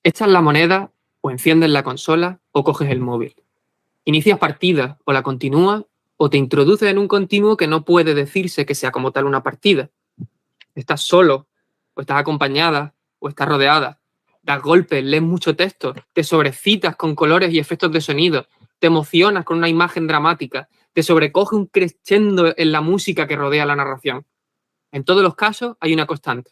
Echas la moneda, o enciendes la consola, o coges el móvil. Inicias partida, o la continúas, o te introduces en un continuo que no puede decirse que sea como tal una partida. Estás solo, o estás acompañada, o estás rodeada. Das golpes, lees mucho texto, te sobrecitas con colores y efectos de sonido, te emocionas con una imagen dramática, te sobrecoge un crescendo en la música que rodea la narración. En todos los casos hay una constante.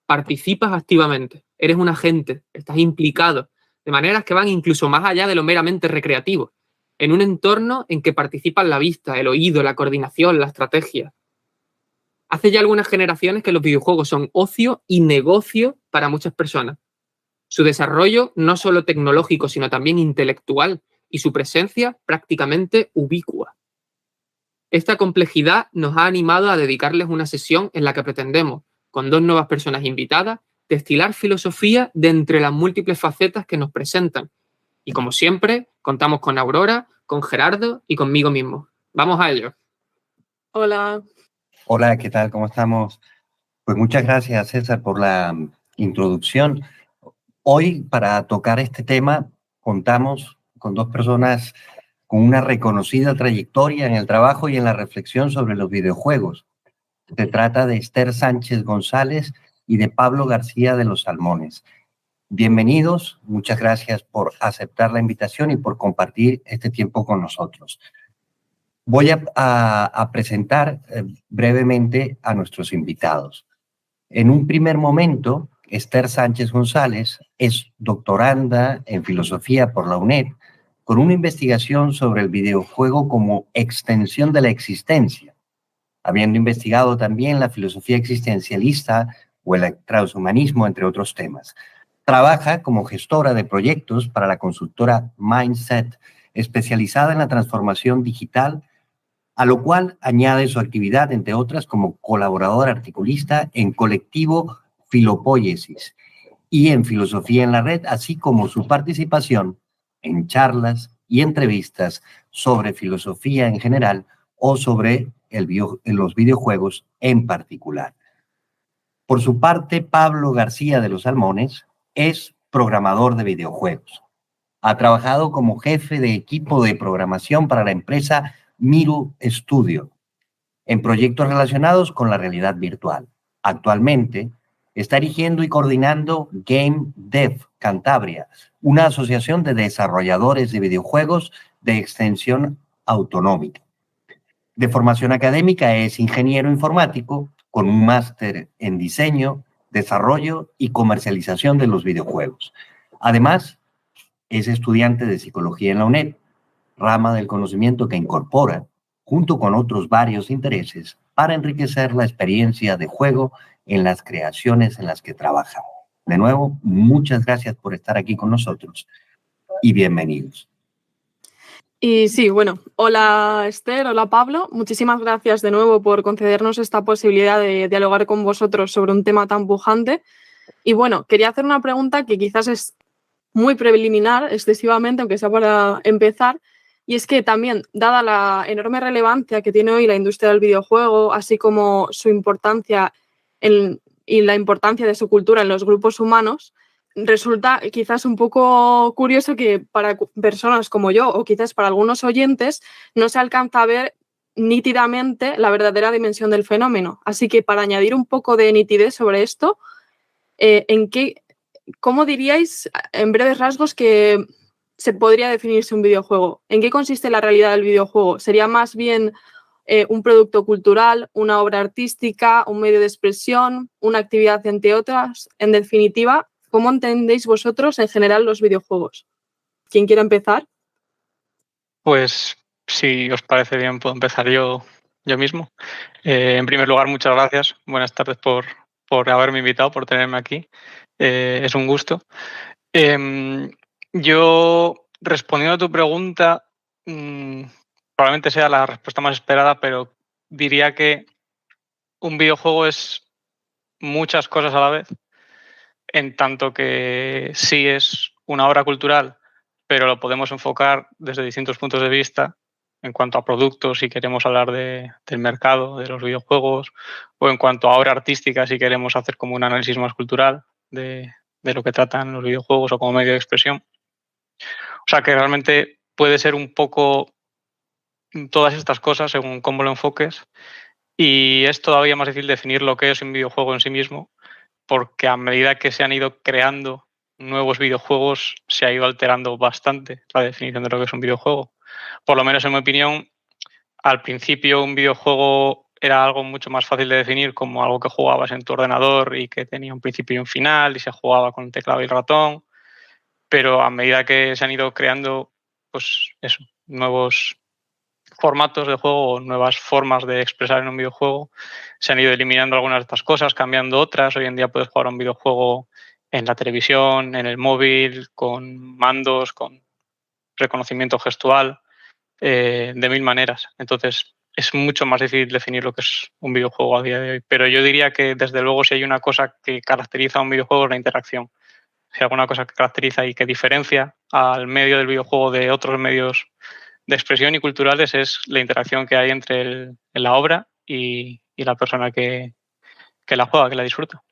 Participas activamente, eres un agente, estás implicado, de maneras que van incluso más allá de lo meramente recreativo, en un entorno en que participan la vista, el oído, la coordinación, la estrategia. Hace ya algunas generaciones que los videojuegos son ocio y negocio para muchas personas. Su desarrollo no solo tecnológico, sino también intelectual, y su presencia prácticamente ubicua. Esta complejidad nos ha animado a dedicarles una sesión en la que pretendemos, con dos nuevas personas invitadas, destilar filosofía de entre las múltiples facetas que nos presentan. Y como siempre, contamos con Aurora, con Gerardo y conmigo mismo. Vamos a ello. Hola. Hola, ¿qué tal? ¿Cómo estamos? Pues muchas gracias, César, por la introducción. Hoy, para tocar este tema, contamos con dos personas con una reconocida trayectoria en el trabajo y en la reflexión sobre los videojuegos. Se trata de Esther Sánchez González y de Pablo García de los Salmones. Bienvenidos, muchas gracias por aceptar la invitación y por compartir este tiempo con nosotros. Voy a presentar brevemente a nuestros invitados. En un primer momento, Esther Sánchez González es doctoranda en filosofía por la UNED, con una investigación sobre el videojuego como extensión de la existencia, habiendo investigado también la filosofía existencialista o el transhumanismo, entre otros temas. Trabaja como gestora de proyectos para la consultora Mindset, especializada en la transformación digital, a lo cual añade su actividad, entre otras, como colaboradora articulista en Colectivo Filopóiesis y en Filosofía en la Red, así como su participación en charlas y entrevistas sobre filosofía en general o sobre los videojuegos en particular. Por su parte, Pablo García de los Salmones es programador de videojuegos. Ha trabajado como jefe de equipo de programación para la empresa Miru Studio en proyectos relacionados con la realidad virtual. Actualmente está dirigiendo y coordinando Game Dev Cantabria, una asociación de desarrolladores de videojuegos de extensión autonómica. De formación académica es ingeniero informático con un máster en diseño, desarrollo y comercialización de los videojuegos. Además, es estudiante de psicología en la UNED, rama del conocimiento que incorpora, junto con otros varios intereses, para enriquecer la experiencia de juego en las creaciones en las que trabaja. De nuevo, muchas gracias por estar aquí con nosotros y bienvenidos. Y sí, bueno, hola Esther, hola Pablo, muchísimas gracias de nuevo por concedernos esta posibilidad de dialogar con vosotros sobre un tema tan pujante. Y bueno, quería hacer una pregunta que quizás es muy preliminar, excesivamente, aunque sea para empezar, y es que también, dada la enorme relevancia que tiene hoy la industria del videojuego, así como su importancia y la importancia de su cultura en los grupos humanos, resulta quizás un poco curioso que para personas como yo, o quizás para algunos oyentes, no se alcanza a ver nítidamente la verdadera dimensión del fenómeno. Así que para añadir un poco de nitidez sobre esto, ¿cómo diríais, en breves rasgos, que se podría definirse un videojuego? ¿En qué consiste la realidad del videojuego? ¿Sería más bien un producto cultural, una obra artística, un medio de expresión, una actividad entre otras? En definitiva, ¿cómo entendéis vosotros en general los videojuegos? ¿Quién quiere empezar? Pues si os parece bien, puedo empezar yo mismo. En primer lugar, muchas gracias. Buenas tardes por haberme invitado, por tenerme aquí. Es un gusto. Yo, respondiendo a tu pregunta, probablemente sea la respuesta más esperada, pero diría que un videojuego es muchas cosas a la vez. en tanto que sí es una obra cultural, pero lo podemos enfocar desde distintos puntos de vista en cuanto a productos, si queremos hablar del mercado, de los videojuegos, o en cuanto a obra artística, si queremos hacer como un análisis más cultural de lo que tratan los videojuegos o como medio de expresión. O sea que realmente puede ser un poco todas estas cosas según cómo lo enfoques, y es todavía más difícil definir lo que es un videojuego en sí mismo, porque a medida que se han ido creando nuevos videojuegos se ha ido alterando bastante la definición de lo que es un videojuego. Por lo menos en mi opinión, al principio un videojuego era algo mucho más fácil de definir como algo que jugabas en tu ordenador y que tenía un principio y un final y se jugaba con el teclado y el ratón, pero a medida que se han ido creando, pues eso, nuevos formatos de juego, nuevas formas de expresar en un videojuego, se han ido eliminando algunas de estas cosas, cambiando otras. Hoy en día puedes jugar a un videojuego en la televisión, en el móvil, con mandos, con reconocimiento gestual, de 1000 maneras. Entonces, es mucho más difícil definir lo que es un videojuego a día de hoy. Pero yo diría que, desde luego, si hay una cosa que caracteriza a un videojuego es la interacción. Si hay alguna cosa que caracteriza y que diferencia al medio del videojuego de otros medios de expresión y culturales, es la interacción que hay entre la obra y la persona que la juega, que la disfruta.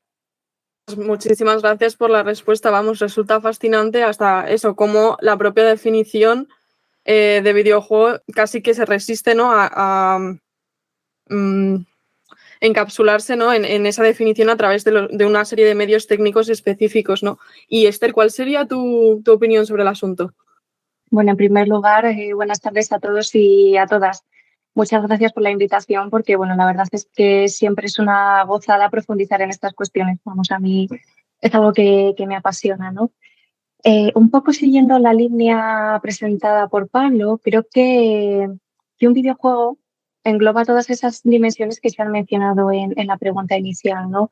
Muchísimas gracias por la respuesta. Vamos, resulta fascinante hasta eso, como la propia definición de videojuego casi que se resiste, ¿no? a encapsularse, ¿no? en esa definición a través de una serie de medios técnicos específicos, ¿no? Y Esther, ¿cuál sería tu opinión sobre el asunto? Bueno, en primer lugar, buenas tardes a todos y a todas. Muchas gracias por la invitación, porque bueno, la verdad es que siempre es una gozada profundizar en estas cuestiones. Vamos, a mí es algo que me apasiona, ¿no? Un poco siguiendo la línea presentada por Pablo, creo que un videojuego engloba todas esas dimensiones que se han mencionado en la pregunta inicial, ¿no?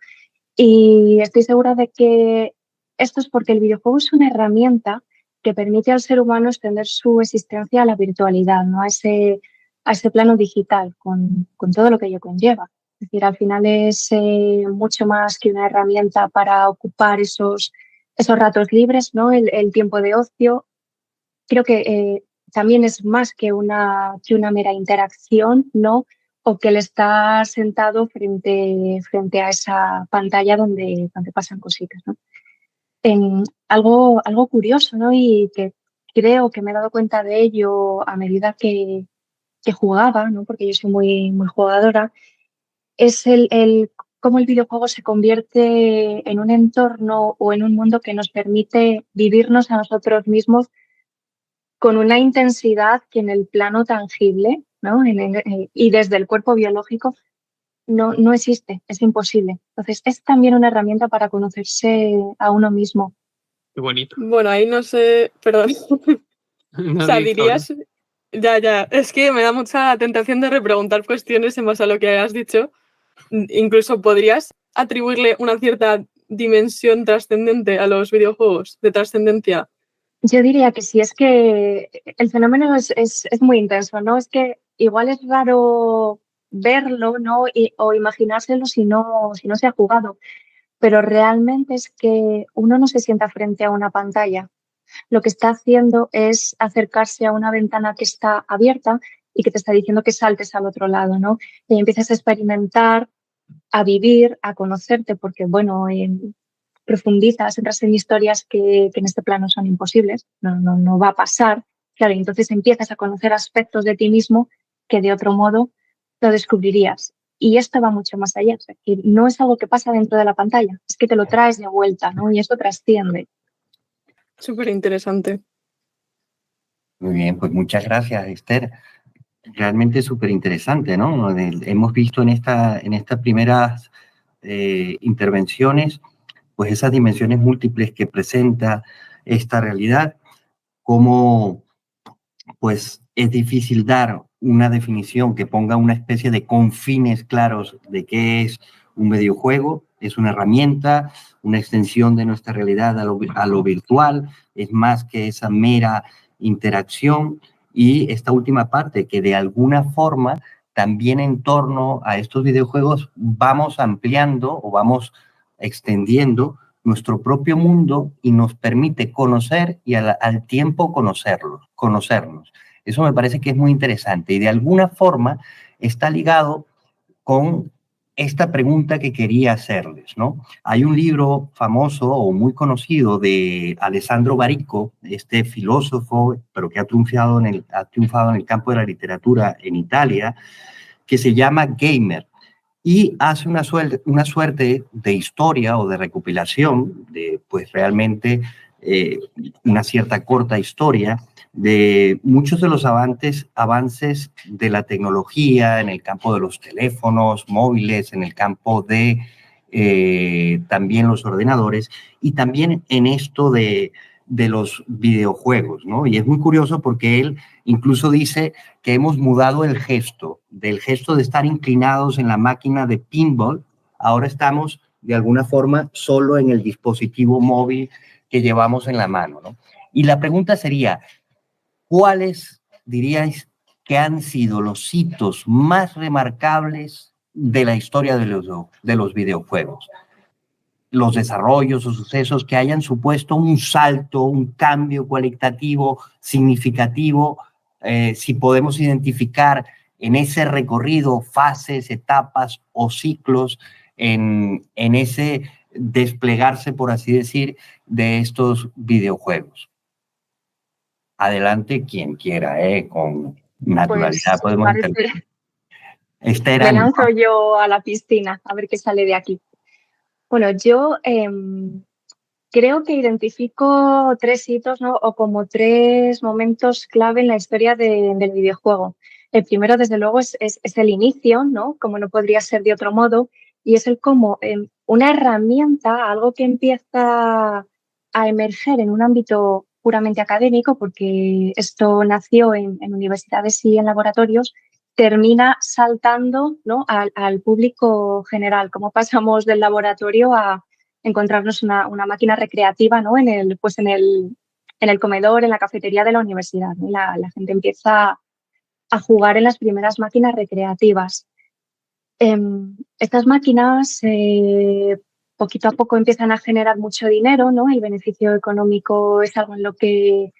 Y estoy segura de que esto es porque el videojuego es una herramienta que permite al ser humano extender su existencia a la virtualidad, ¿no? A ese plano digital, con todo lo que ello conlleva. Es decir, al final es mucho más que una herramienta para ocupar esos ratos libres, ¿no? El tiempo de ocio. Creo que también es más que una mera interacción, ¿no? O que él está sentado frente a esa pantalla donde pasan cositas, ¿no? Algo curioso, ¿no? Y que creo que me he dado cuenta de ello a medida que jugaba, ¿no? Porque yo soy muy jugadora, es cómo el videojuego se convierte en un entorno o en un mundo que nos permite vivirnos a nosotros mismos con una intensidad que en el plano tangible, ¿no? Y desde el cuerpo biológico no existe, es imposible. Entonces, es también una herramienta para conocerse a uno mismo. Qué bonito. Bueno, ahí no sé, perdón. No, o sea, digo, dirías... Ya, es que me da mucha tentación de repreguntar cuestiones en base a lo que has dicho. Incluso podrías atribuirle una cierta dimensión trascendente a los videojuegos, de trascendencia. Yo diría que sí, es que el fenómeno es muy intenso, ¿no? Es que igual es raro verlo, ¿no? O imaginárselo si no se ha jugado, pero realmente es que uno no se sienta frente a una pantalla. Lo que está haciendo es acercarse a una ventana que está abierta y que te está diciendo que saltes al otro lado, ¿no? Y empiezas a experimentar, a vivir, a conocerte, porque, bueno, profundizas, entras en historias que en este plano son imposibles, no va a pasar. Claro, y entonces empiezas a conocer aspectos de ti mismo que de otro modo lo descubrirías. Y esto va mucho más allá. Es decir, no es algo que pasa dentro de la pantalla, es que te lo traes de vuelta, ¿no? Y eso trasciende. Súper interesante. Muy bien, pues muchas gracias, Esther. Realmente súper interesante, ¿no? Hemos visto en estas primeras intervenciones, pues esas dimensiones múltiples que presenta esta realidad, cómo pues es difícil dar una definición que ponga una especie de confines claros de qué es un videojuego. Es una herramienta, una extensión de nuestra realidad a lo virtual, es más que esa mera interacción. Y esta última parte, que de alguna forma también en torno a estos videojuegos vamos ampliando o vamos extendiendo nuestro propio mundo y nos permite conocer y al tiempo conocernos. Eso me parece que es muy interesante y de alguna forma está ligado con esta pregunta que quería hacerles, ¿no? Hay un libro famoso o muy conocido de Alessandro Baricco, este filósofo, pero que ha triunfado en el campo de la literatura en Italia, que se llama Gamer, y hace una suerte de historia o de recopilación de, pues realmente, una cierta corta historia de muchos de los avances de la tecnología en el campo de los teléfonos móviles, en el campo de también los ordenadores y también en esto de los videojuegos, ¿no? Y es muy curioso porque él incluso dice que hemos mudado el gesto, del gesto de estar inclinados en la máquina de pinball, ahora estamos de alguna forma solo en el dispositivo móvil que llevamos en la mano, ¿no? Y la pregunta sería, ¿cuáles diríais que han sido los hitos más remarcables de la historia de los videojuegos? Los desarrollos o sucesos que hayan supuesto un salto, un cambio cualitativo significativo, si podemos identificar en ese recorrido fases, etapas o ciclos en ese desplegarse, por así decir, de estos videojuegos. Adelante quien quiera, con naturalidad Pues, podemos parece, intervenir. Esther, me ánimo. lanzo yo a la piscina a ver qué sale de aquí. Bueno, yo creo que identifico 3 hitos, ¿no? O como 3 momentos clave en la historia del videojuego. El primero, desde luego, es el inicio, ¿no? Como no podría ser de otro modo, y es el cómo una herramienta, algo que empieza a emerger en un ámbito puramente académico, porque esto nació en universidades y en laboratorios, termina saltando, ¿no? al público general. Cómo pasamos del laboratorio a encontrarnos una máquina recreativa, ¿no? en el comedor, en la cafetería de la universidad, ¿no? La gente empieza a jugar en las primeras máquinas recreativas. Estas máquinas poquito a poco empiezan a generar mucho dinero, ¿no? El beneficio económico es algo en lo que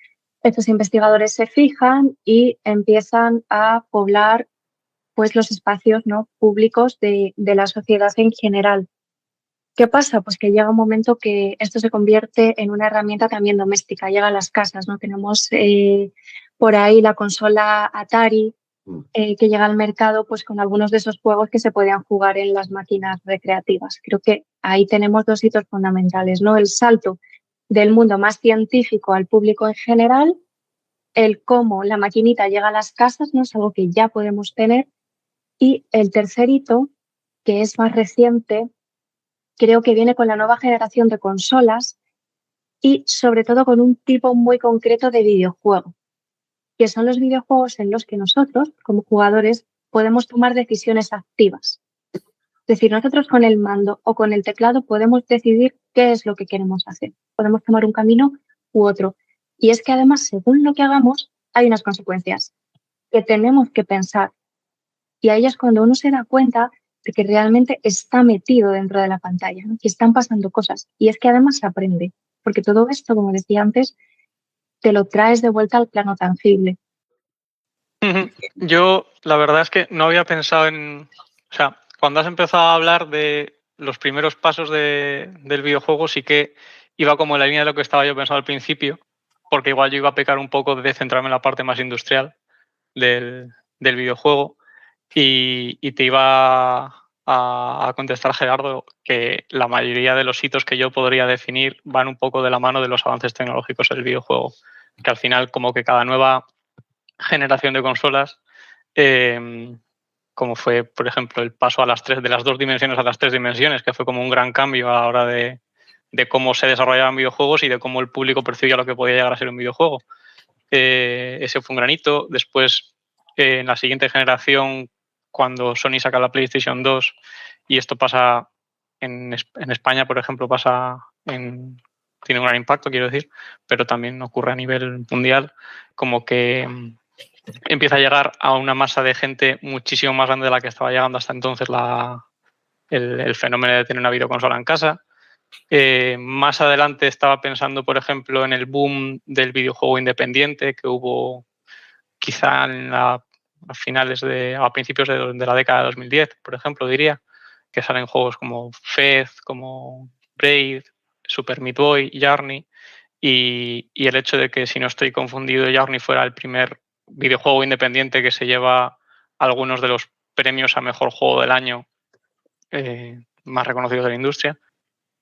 estos investigadores se fijan y empiezan a poblar, pues, los espacios, ¿no? públicos de la sociedad en general. ¿Qué pasa? Pues que llega un momento que esto se convierte en una herramienta también doméstica, llega a las casas, ¿no? Tenemos por ahí la consola Atari, que llega al mercado pues con algunos de esos juegos que se podían jugar en las máquinas recreativas. Creo que ahí tenemos 2 hitos fundamentales, ¿no? El salto del mundo más científico al público en general, el cómo la maquinita llega a las casas, ¿no? Es algo que ya podemos tener. Y el tercer hito, que es más reciente, creo que viene con la nueva generación de consolas y sobre todo con un tipo muy concreto de videojuego, que son los videojuegos en los que nosotros, como jugadores, podemos tomar decisiones activas. Es decir, nosotros con el mando o con el teclado podemos decidir qué es lo que queremos hacer. Podemos tomar un camino u otro. Y es que además, según lo que hagamos, hay unas consecuencias que tenemos que pensar. Y ahí es cuando uno se da cuenta de que realmente está metido dentro de la pantalla, ¿no? Que están pasando cosas. Y es que además se aprende, porque todo esto, como decía antes, te lo traes de vuelta al plano tangible. Yo, la verdad es que no había pensado en... O sea, cuando has empezado a hablar de los primeros pasos del videojuego, sí que iba como en la línea de lo que estaba yo pensando al principio, porque igual yo iba a pecar un poco de centrarme en la parte más industrial del videojuego. Y te iba a contestar, Gerardo, que la mayoría de los hitos que yo podría definir van un poco de la mano de los avances tecnológicos del videojuego. Que al final, como que cada nueva generación de consolas, como fue, por ejemplo, el paso de las 2 dimensiones a las 3 dimensiones, que fue como un gran cambio a la hora de cómo se desarrollaban videojuegos y de cómo el público percibía lo que podía llegar a ser un videojuego. Ese fue un granito. Después, en la siguiente generación, cuando Sony saca la PlayStation 2, y esto pasa en España, por ejemplo, tiene un gran impacto, quiero decir, pero también ocurre a nivel mundial, como que empieza a llegar a una masa de gente muchísimo más grande de la que estaba llegando hasta entonces el fenómeno de tener una videoconsola en casa. Más adelante estaba pensando, por ejemplo, en el boom del videojuego independiente que hubo quizá a principios de la década de 2010, por ejemplo, diría, que salen juegos como Fez, como Braid, Super Meat Boy, Journey, y el hecho de que, si no estoy confundido, Journey fuera el primer videojuego independiente que se lleva algunos de los premios a mejor juego del año más reconocidos de la industria.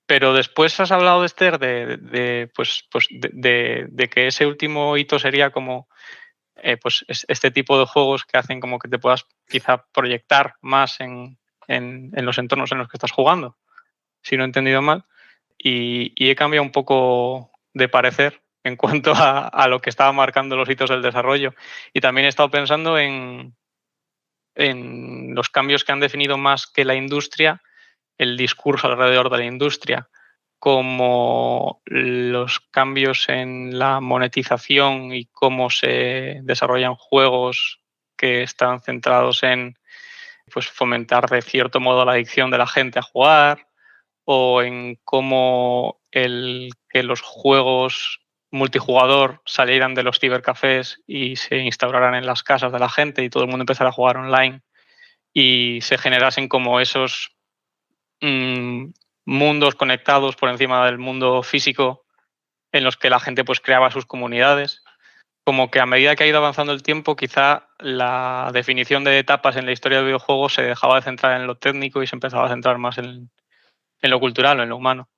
Pero después has hablado, Esther, de que ese último hito sería como este tipo de juegos que hacen como que te puedas quizá proyectar más en los entornos en los que estás jugando, si no he entendido mal. Y he cambiado un poco de parecer en cuanto a lo que estaba marcando los hitos del desarrollo. Y también he estado pensando en los cambios que han definido más que la industria, el discurso alrededor de la industria, como los cambios en la monetización y cómo se desarrollan juegos que están centrados en fomentar de cierto modo la adicción de la gente a jugar, o en cómo que los juegos multijugador salieran de los cibercafés y se instauraran en las casas de la gente y todo el mundo empezara a jugar online y se generasen como esos mundos conectados por encima del mundo físico en los que la gente creaba sus comunidades. Como que a medida que ha ido avanzando el tiempo, quizá la definición de etapas en la historia del videojuego se dejaba de centrar en lo técnico y se empezaba a centrar más en lo cultural o en lo humano.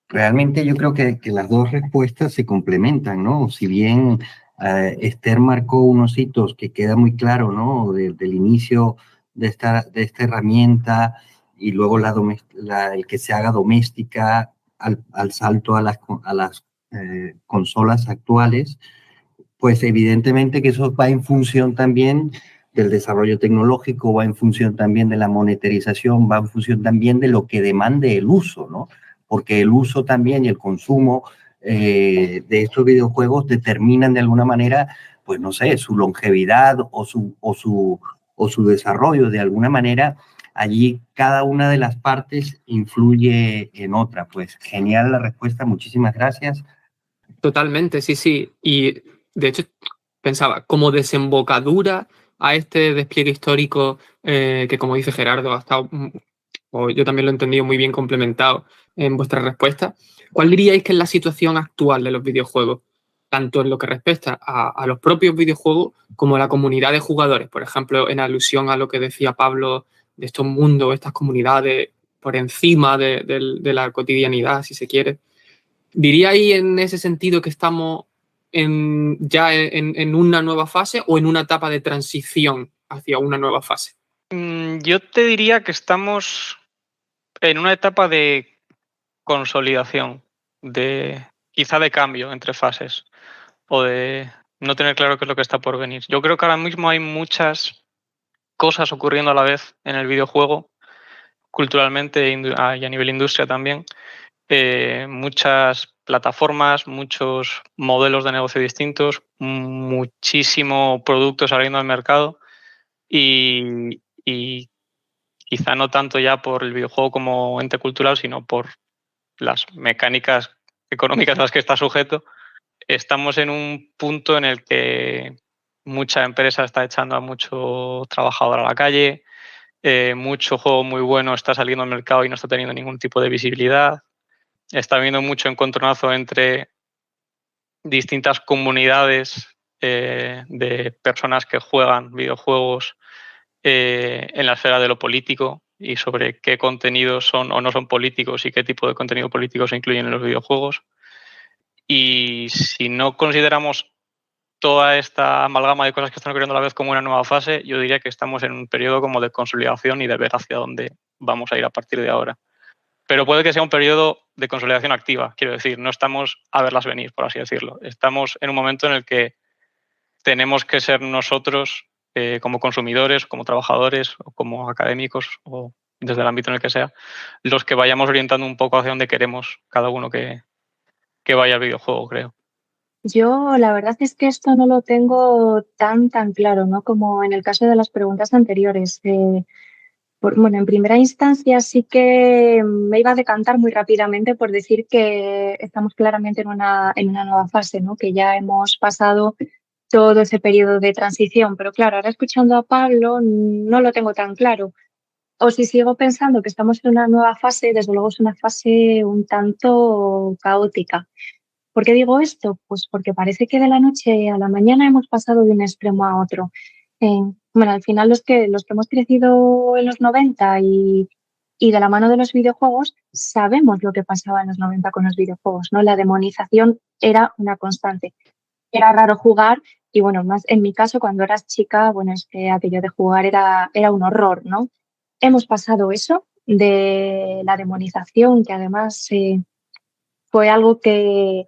Realmente yo creo que las dos respuestas se complementan, ¿no? Si bien Esther marcó unos hitos que queda muy claro, ¿no? Del inicio de esta herramienta y luego el que se haga doméstica al salto a las consolas actuales, pues evidentemente que eso va en función también del desarrollo tecnológico, va en función también de la monetarización, va en función también de lo que demande el uso, ¿no? Porque el uso también y el consumo de estos videojuegos determinan de alguna manera, pues no sé, su longevidad o su desarrollo. De alguna manera, allí cada una de las partes influye en otra. Pues genial la respuesta, muchísimas gracias. Totalmente, sí, sí. Y de hecho pensaba, como desembocadura a este despliegue histórico que, como dice Gerardo, ha estado, o yo también lo he entendido, muy bien complementado en vuestra respuesta, ¿cuál diríais que es la situación actual de los videojuegos? Tanto en lo que respecta a los propios videojuegos como a la comunidad de jugadores. Por ejemplo, en alusión a lo que decía Pablo de estos mundos, estas comunidades por encima de la cotidianidad, si se quiere. ¿Diríais en ese sentido que estamos ya en una nueva fase o en una etapa de transición hacia una nueva fase? Yo te diría que estamos en una etapa de consolidación, quizá de cambio entre fases o de no tener claro qué es lo que está por venir. Yo creo que ahora mismo hay muchas cosas ocurriendo a la vez en el videojuego, culturalmente y a nivel industria también. Muchas plataformas, muchos modelos de negocio distintos, muchísimo producto saliendo al mercado y quizá no tanto ya por el videojuego como ente cultural, sino por las mecánicas económicas a las que está sujeto. Estamos en un punto en el que mucha empresa está echando a mucho trabajador a la calle, mucho juego muy bueno está saliendo al mercado y no está teniendo ningún tipo de visibilidad. Está habiendo mucho encontronazo entre distintas comunidades de personas que juegan videojuegos en la esfera de lo político y sobre qué contenidos son o no son políticos y qué tipo de contenido político se incluyen en los videojuegos. Y si no consideramos toda esta amalgama de cosas que están ocurriendo a la vez como una nueva fase, yo diría que estamos en un periodo como de consolidación y de ver hacia dónde vamos a ir a partir de ahora. Pero puede que sea un periodo de consolidación activa, quiero decir, no estamos a verlas venir, por así decirlo. Estamos en un momento en el que tenemos que ser nosotros, como consumidores, como trabajadores, o como académicos, o desde el ámbito en el que sea, los que vayamos orientando un poco hacia donde queremos cada uno que vaya al videojuego, creo. Yo la verdad es que esto no lo tengo tan claro, ¿no? Como en el caso de las preguntas anteriores. Bueno, en primera instancia sí que me iba a decantar muy rápidamente por decir que estamos claramente en una nueva fase, ¿no? Que ya hemos pasado todo ese periodo de transición. Pero claro, ahora escuchando a Pablo no lo tengo tan claro. O si sigo pensando que estamos en una nueva fase, desde luego es una fase un tanto caótica. ¿Por qué digo esto? Pues porque parece que de la noche a la mañana hemos pasado de un extremo a otro. Bueno, al final los que hemos crecido en los 90 y de la mano de los videojuegos, sabemos lo que pasaba en los 90 con los videojuegos, ¿no? La demonización era una constante. Era raro jugar y, bueno, más en mi caso, cuando eras chica, bueno, es que aquello de jugar era un horror, ¿no? Hemos pasado eso de la demonización, que además fue algo que,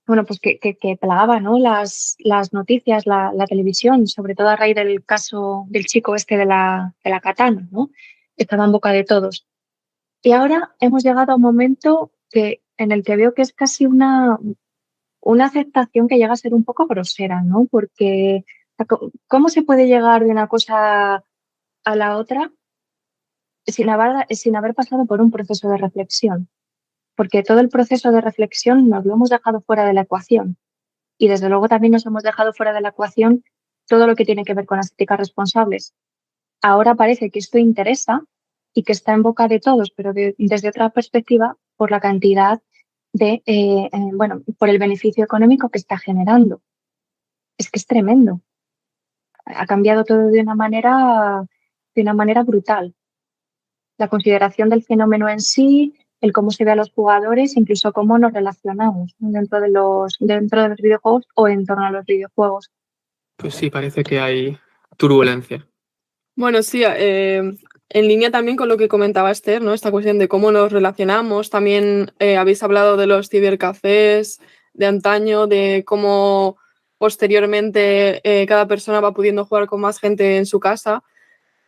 bueno, pues que plagaba, ¿no? Las noticias, la televisión, sobre todo a raíz del caso del chico este de la katana, ¿no? Estaba en boca de todos. Y ahora hemos llegado a un momento en el que veo que es casi una aceptación que llega a ser un poco grosera, ¿no? Porque ¿cómo se puede llegar de una cosa a la otra sin haber pasado por un proceso de reflexión? Porque todo el proceso de reflexión nos lo hemos dejado fuera de la ecuación. Y desde luego también nos hemos dejado fuera de la ecuación todo lo que tiene que ver con las éticas responsables. Ahora parece que esto interesa y que está en boca de todos, pero desde otra perspectiva, por la cantidad por el beneficio económico que está generando. Es que es tremendo. Ha cambiado todo de una manera brutal. La consideración del fenómeno en sí, el cómo se ve a los jugadores, incluso cómo nos relacionamos, ¿no? dentro de los videojuegos o en torno a los videojuegos. Pues sí, parece que hay turbulencia. Bueno, sí, en línea también con lo que comentaba Esther, ¿no? Esta cuestión de cómo nos relacionamos. También habéis hablado de los cibercafés de antaño, de cómo posteriormente cada persona va pudiendo jugar con más gente en su casa.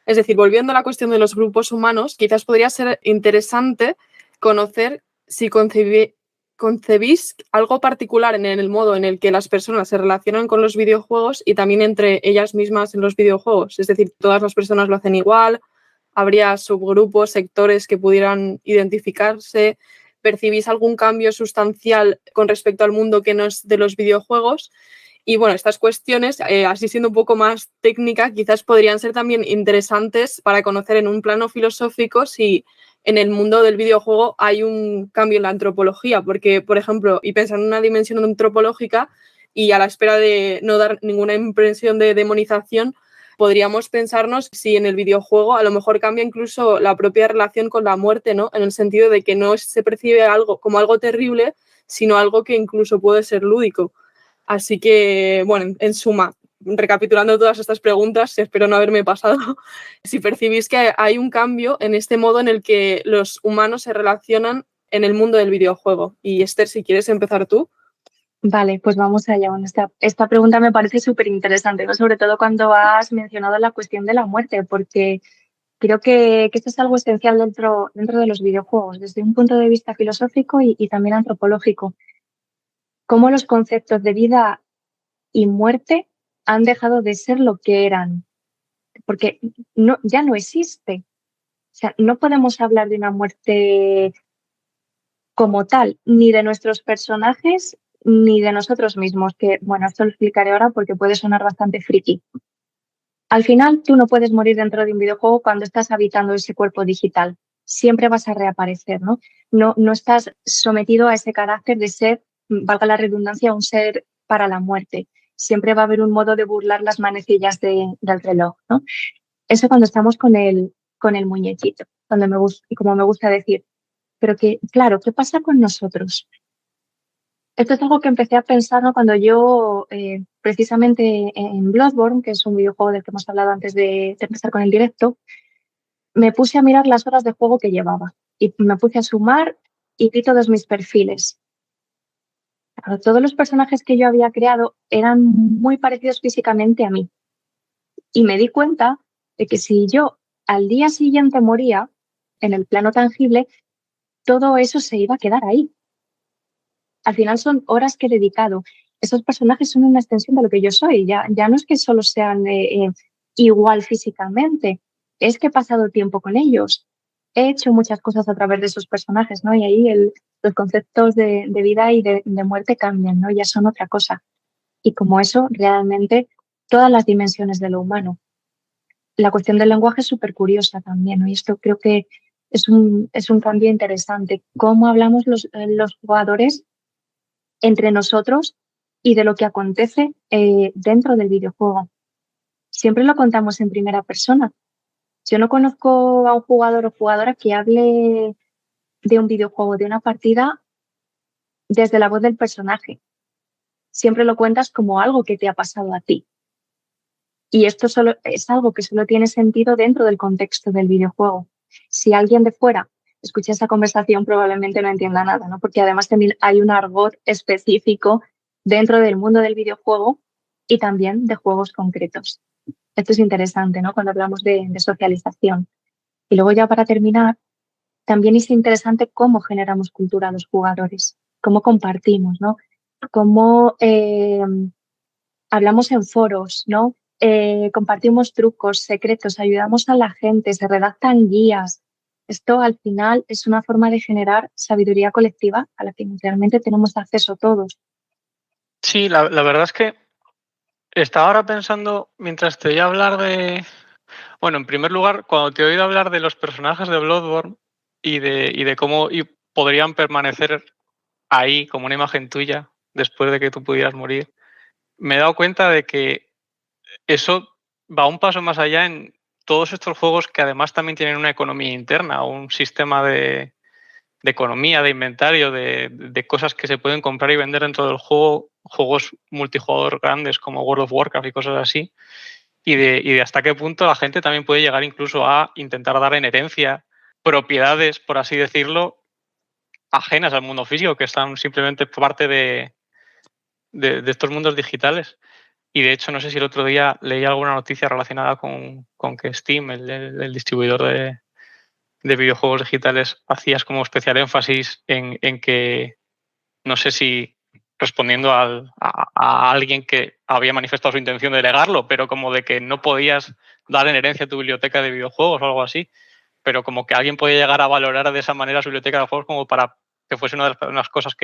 Es decir, volviendo a la cuestión de los grupos humanos, quizás podría ser interesante conocer si concebís algo particular en el modo en el que las personas se relacionan con los videojuegos y también entre ellas mismas en los videojuegos. Es decir, todas las personas lo hacen igual, habría subgrupos, sectores que pudieran identificarse. ¿Percibís algún cambio sustancial con respecto al mundo que no es de los videojuegos? Y bueno, estas cuestiones, así siendo un poco más técnica, quizás podrían ser también interesantes para conocer en un plano filosófico si en el mundo del videojuego hay un cambio en la antropología, porque, por ejemplo, y pensando en una dimensión antropológica y a la espera de no dar ninguna impresión de demonización, podríamos pensarnos si en el videojuego a lo mejor cambia incluso la propia relación con la muerte, ¿no? En el sentido de que no se percibe algo como algo terrible, sino algo que incluso puede ser lúdico. Así que, bueno, en suma, recapitulando todas estas preguntas, espero no haberme pasado, si percibís que hay un cambio en este modo en el que los humanos se relacionan en el mundo del videojuego. Y Esther, si quieres empezar tú. Vale, pues vamos allá. Bueno, esta pregunta me parece súper interesante, ¿no? Sobre todo cuando has mencionado la cuestión de la muerte, porque creo que esto es algo esencial dentro de los videojuegos, desde un punto de vista filosófico y también antropológico. Cómo los conceptos de vida y muerte han dejado de ser lo que eran, porque ya no existe. O sea, no podemos hablar de una muerte como tal, ni de nuestros personajes, ni de nosotros mismos, que, bueno, esto lo explicaré ahora porque puede sonar bastante friki. Al final, tú no puedes morir dentro de un videojuego cuando estás habitando ese cuerpo digital. Siempre vas a reaparecer, ¿no? No estás sometido a ese carácter de ser, valga la redundancia, un ser para la muerte. Siempre va a haber un modo de burlar las manecillas del reloj, ¿no? Eso cuando estamos con el muñequito, como me gusta decir. Pero claro, ¿qué pasa con nosotros? Esto es algo que empecé a pensar, ¿no? Cuando yo, precisamente en Bloodborne, que es un videojuego del que hemos hablado antes de empezar con el directo, me puse a mirar las horas de juego que llevaba y me puse a sumar y vi todos mis perfiles. Claro, todos los personajes que yo había creado eran muy parecidos físicamente a mí. Y me di cuenta de que si yo al día siguiente moría, en el plano tangible, todo eso se iba a quedar ahí. Al final son horas que he dedicado. Esos personajes son una extensión de lo que yo soy. Ya no es que solo sean igual físicamente. es que he pasado tiempo con ellos, he hecho muchas cosas a través de esos personajes, ¿no? Y ahí los conceptos de vida y de muerte cambian, ¿no? Ya son otra cosa. Y como eso, realmente, todas las dimensiones de lo humano. La cuestión del lenguaje es súper curiosa también, ¿no? Y esto creo que es un cambio interesante. Cómo hablamos los jugadores entre nosotros y de lo que acontece dentro del videojuego. Siempre lo contamos en primera persona. Yo no conozco a un jugador o jugadora que hable de un videojuego, de una partida, desde la voz del personaje. Siempre lo cuentas como algo que te ha pasado a ti. Y esto solo es algo que solo tiene sentido dentro del contexto del videojuego. Si alguien de fuera escucha esa conversación, probablemente no entienda nada, ¿no? Porque además también hay un argot específico dentro del mundo del videojuego y también de juegos concretos. Esto es interesante, ¿no? Cuando hablamos de socialización. Y luego ya para terminar, también es interesante cómo generamos cultura a los jugadores, cómo compartimos, ¿no? Cómo hablamos en foros, ¿no? Compartimos trucos, secretos, ayudamos a la gente, se redactan guías. Esto al final es una forma de generar sabiduría colectiva a la que realmente tenemos acceso todos. Sí, la verdad es que estaba ahora pensando, mientras te oía hablar de... Bueno, en primer lugar, cuando te he oído hablar de los personajes de Bloodborne y de cómo podrían permanecer ahí como una imagen tuya después de que tú pudieras morir, me he dado cuenta de que eso va un paso más allá en todos estos juegos que además también tienen una economía interna, un sistema de economía, de inventario, de cosas que se pueden comprar y vender dentro del juego, juegos multijugador grandes como World of Warcraft y cosas así, y de hasta qué punto la gente también puede llegar incluso a intentar dar en herencia propiedades, por así decirlo, ajenas al mundo físico, que están simplemente parte de estos mundos digitales. Y de hecho, no sé si el otro día leí alguna noticia relacionada con que Steam, el distribuidor de videojuegos digitales, hacías como especial énfasis en que, no sé si respondiendo a alguien que había manifestado su intención de legarlo, pero como de que no podías dar en herencia tu biblioteca de videojuegos o algo así, pero como que alguien podía llegar a valorar de esa manera su biblioteca de juegos como para que fuese una de las cosas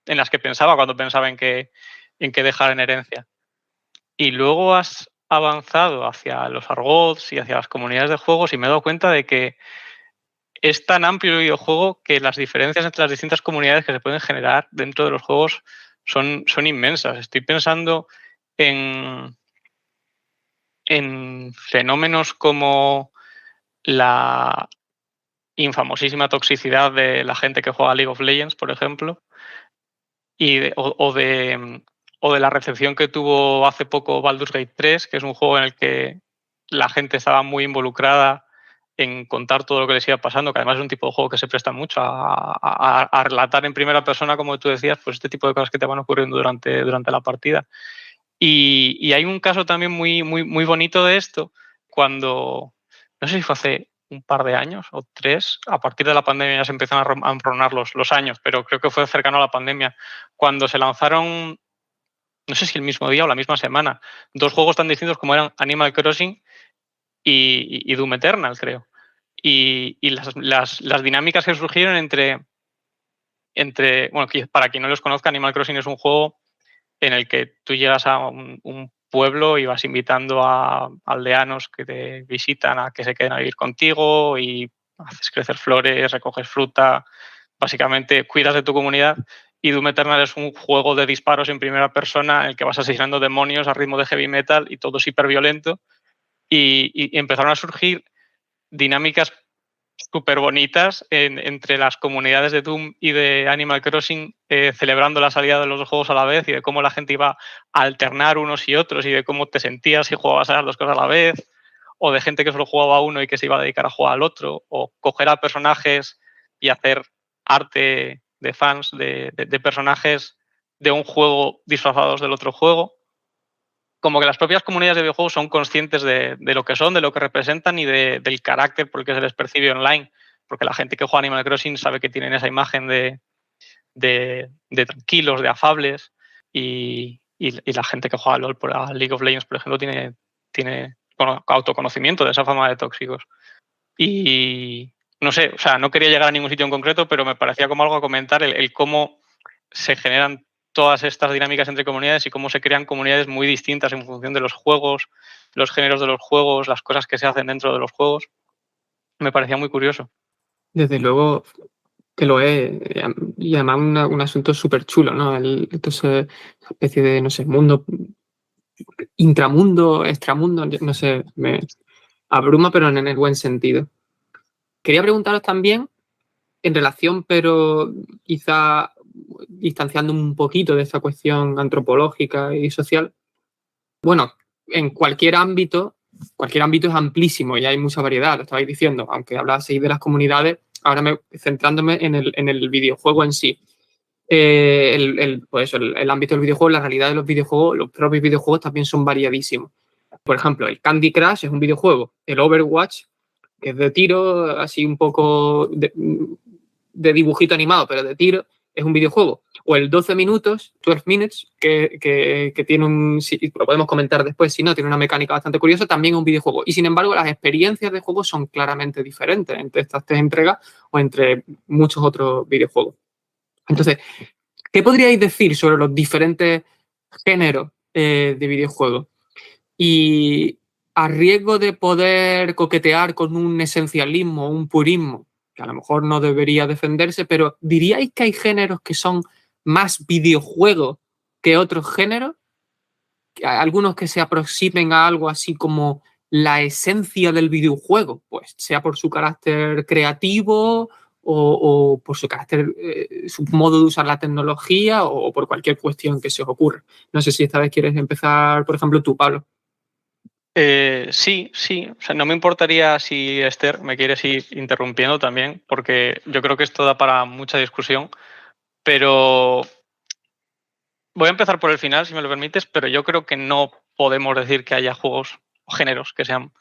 en las que pensaba cuando pensaba en que dejar en herencia. Y luego has avanzado hacia los argots y hacia las comunidades de juegos y me he dado cuenta de que es tan amplio el videojuego que las diferencias entre las distintas comunidades que se pueden generar dentro de los juegos son inmensas. Estoy pensando en fenómenos como la infamosísima toxicidad de la gente que juega a League of Legends, por ejemplo, o de la recepción que tuvo hace poco Baldur's Gate 3, que es un juego en el que la gente estaba muy involucrada en contar todo lo que les iba pasando, que además es un tipo de juego que se presta mucho a relatar en primera persona, como tú decías, pues este tipo de cosas que te van ocurriendo durante la partida. Y hay un caso también muy, muy, muy bonito de esto, cuando, no sé si fue hace un par de años o 3, a partir de la pandemia ya se empezaron a enronar los años, pero creo que fue cercano a la pandemia, cuando se lanzaron, no sé si el mismo día o la misma semana, 2 juegos tan distintos como eran Animal Crossing y Doom Eternal, creo. Y las dinámicas que surgieron entre, bueno, para quien no los conozca, Animal Crossing es un juego en el que tú llegas a un pueblo y vas invitando a aldeanos que te visitan a que se queden a vivir contigo y haces crecer flores, recoges fruta, básicamente cuidas de tu comunidad. Y Doom Eternal es un juego de disparos en primera persona en el que vas asesinando demonios a ritmo de heavy metal y todo es hiperviolento. Y empezaron a surgir dinámicas súper bonitas entre las comunidades de Doom y de Animal Crossing, celebrando la salida de los dos juegos a la vez y de cómo la gente iba a alternar unos y otros y de cómo te sentías si jugabas a las dos cosas a la vez, o de gente que solo jugaba a uno y que se iba a dedicar a jugar al otro, o coger a personajes y hacer arte de fans de personajes de un juego disfrazados del otro juego. Como que las propias comunidades de videojuegos son conscientes de lo que son, de lo que representan y del carácter por el que se les percibe online. Porque la gente que juega Animal Crossing sabe que tienen esa imagen de tranquilos, de afables, y la gente que juega a LoL, a League of Legends, por ejemplo, tiene autoconocimiento de esa fama de tóxicos. Y no sé, o sea, no quería llegar a ningún sitio en concreto, pero me parecía como algo a comentar el cómo se generan todas estas dinámicas entre comunidades y cómo se crean comunidades muy distintas en función de los juegos, los géneros de los juegos, las cosas que se hacen dentro de los juegos. Me parecía muy curioso. Desde luego que lo es, y además un asunto súper chulo, ¿no? Entonces, especie de, no sé, mundo, intramundo, extramundo, no sé, me abruma, pero en el buen sentido. Quería preguntaros también, en relación, pero quizá distanciando un poquito de esta cuestión antropológica y social, bueno, en cualquier ámbito es amplísimo y hay mucha variedad, lo estabais diciendo, aunque hablaseis de las comunidades, ahora centrándome en el videojuego en sí. Pues el ámbito del videojuego, la realidad de los videojuegos, los propios videojuegos también son variadísimos. Por ejemplo, el Candy Crush es un videojuego, el Overwatch, que es de tiro, así un poco de dibujito animado, pero de tiro, es un videojuego. O el 12 minutos, 12 minutes, que tiene lo podemos comentar después, si no, tiene una mecánica bastante curiosa, también es un videojuego. Y sin embargo, las experiencias de juego son claramente diferentes entre estas 3 entregas o entre muchos otros videojuegos. Entonces, ¿qué podríais decir sobre los diferentes géneros de videojuegos? Y a riesgo de poder coquetear con un esencialismo, un purismo, que a lo mejor no debería defenderse, pero ¿diríais que hay géneros que son más videojuegos que otros géneros? ¿Algunos que se aproximen a algo así como la esencia del videojuego? Pues sea por su carácter creativo o por su carácter, su modo de usar la tecnología o por cualquier cuestión que se os ocurra. No sé si esta vez quieres empezar, por ejemplo, tú, Pablo. Sí. O sea, no me importaría si Esther me quieres ir interrumpiendo también, porque yo creo que esto da para mucha discusión, pero voy a empezar por el final, si me lo permites, pero yo creo que no podemos decir que haya juegos o géneros que sean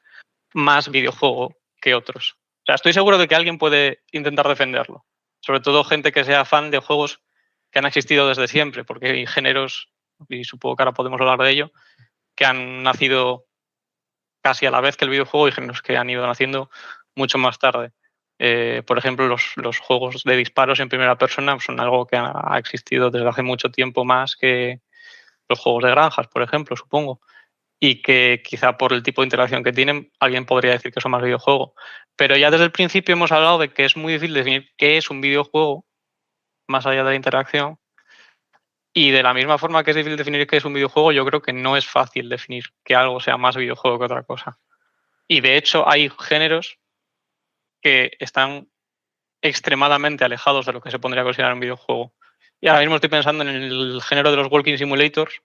más videojuego que otros. O sea, estoy seguro de que alguien puede intentar defenderlo, sobre todo gente que sea fan de juegos que han existido desde siempre, porque hay géneros, y supongo que ahora podemos hablar de ello, que han nacido casi a la vez que el videojuego y géneros que han ido naciendo mucho más tarde. Por ejemplo, los juegos de disparos en primera persona son algo que ha existido desde hace mucho tiempo más que los juegos de granjas, por ejemplo, supongo. Y que quizá por el tipo de interacción que tienen, alguien podría decir que son más videojuego. Pero ya desde el principio hemos hablado de que es muy difícil definir qué es un videojuego, más allá de la interacción. Y de la misma forma que es difícil definir qué es un videojuego, yo creo que no es fácil definir que algo sea más videojuego que otra cosa. Y de hecho hay géneros que están extremadamente alejados de lo que se pondría a considerar un videojuego. Y ahora mismo estoy pensando en el género de los walking simulators,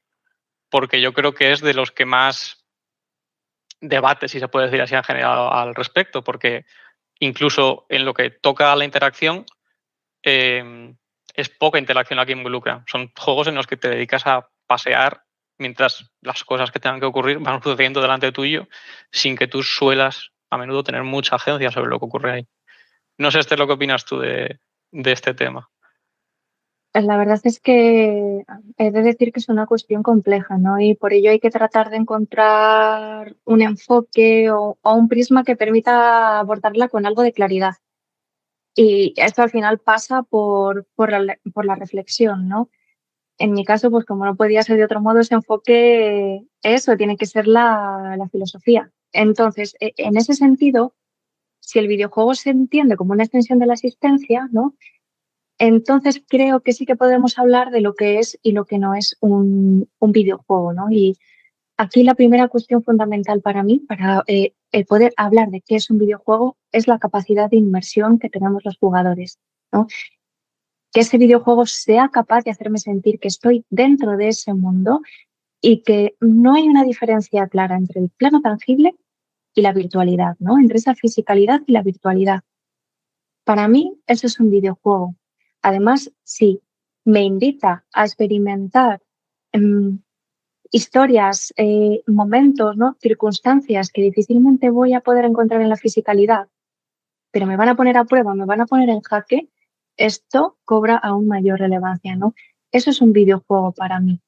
porque yo creo que es de los que más debate, si se puede decir así, han generado al respecto, porque incluso en lo que toca a la interacción, es poca interacción la que involucra. Son juegos en los que te dedicas a pasear mientras las cosas que tengan que ocurrir van sucediendo delante tuyo, sin que tú suelas a menudo tener mucha agencia sobre lo que ocurre ahí. No sé, Esther, lo que opinas tú de este tema. La verdad es que he de decir que es una cuestión compleja, ¿no? Y por ello hay que tratar de encontrar un enfoque o un prisma que permita abordarla con algo de claridad. Y esto al final pasa por la reflexión, ¿no? En mi caso, pues como no podía ser de otro modo, ese enfoque, eso tiene que ser la filosofía. Entonces, en ese sentido, si el videojuego se entiende como una extensión de la existencia, ¿no? Entonces creo que sí que podemos hablar de lo que es y lo que no es un videojuego, ¿no? Y aquí la primera cuestión fundamental para mí, para el poder hablar de qué es un videojuego, es la capacidad de inmersión que tenemos los jugadores, ¿no? Que ese videojuego sea capaz de hacerme sentir que estoy dentro de ese mundo y que no hay una diferencia clara entre el plano tangible y la virtualidad, ¿no? Entre esa fisicalidad y la virtualidad. Para mí, eso es un videojuego. Además, sí, me invita a experimentar historias, momentos, ¿no? Circunstancias que difícilmente voy a poder encontrar en la fisicalidad, pero me van a poner a prueba, me van a poner en jaque, esto cobra aún mayor relevancia, ¿no? Eso es un videojuego para mí.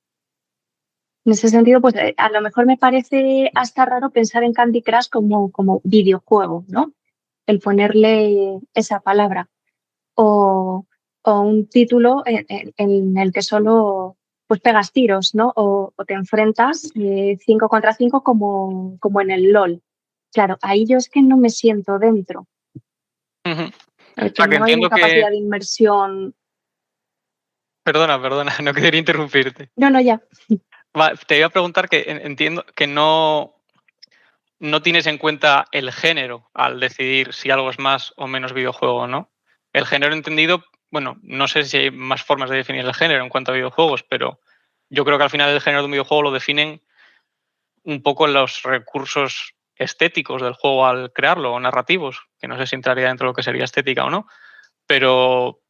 En ese sentido, pues a lo mejor me parece hasta raro pensar en Candy Crush como videojuego, ¿no? el ponerle esa palabra o un título en el que solo pues pegas tiros, ¿no? O te enfrentas 5 contra 5 como en el LOL. Claro, ahí yo es que no me siento dentro. Ujú. Que sea, que no hay una entiendo capacidad que... de inmersión. Perdona, no quería interrumpirte. No, ya. Te iba a preguntar que entiendo que no tienes en cuenta el género al decidir si algo es más o menos videojuego, ¿no? El género entendido, bueno, no sé si hay más formas de definir el género en cuanto a videojuegos, pero yo creo que al final el género de un videojuego lo definen un poco los recursos estéticos del juego al crearlo, o narrativos, que no sé si entraría dentro de lo que sería estética o no, pero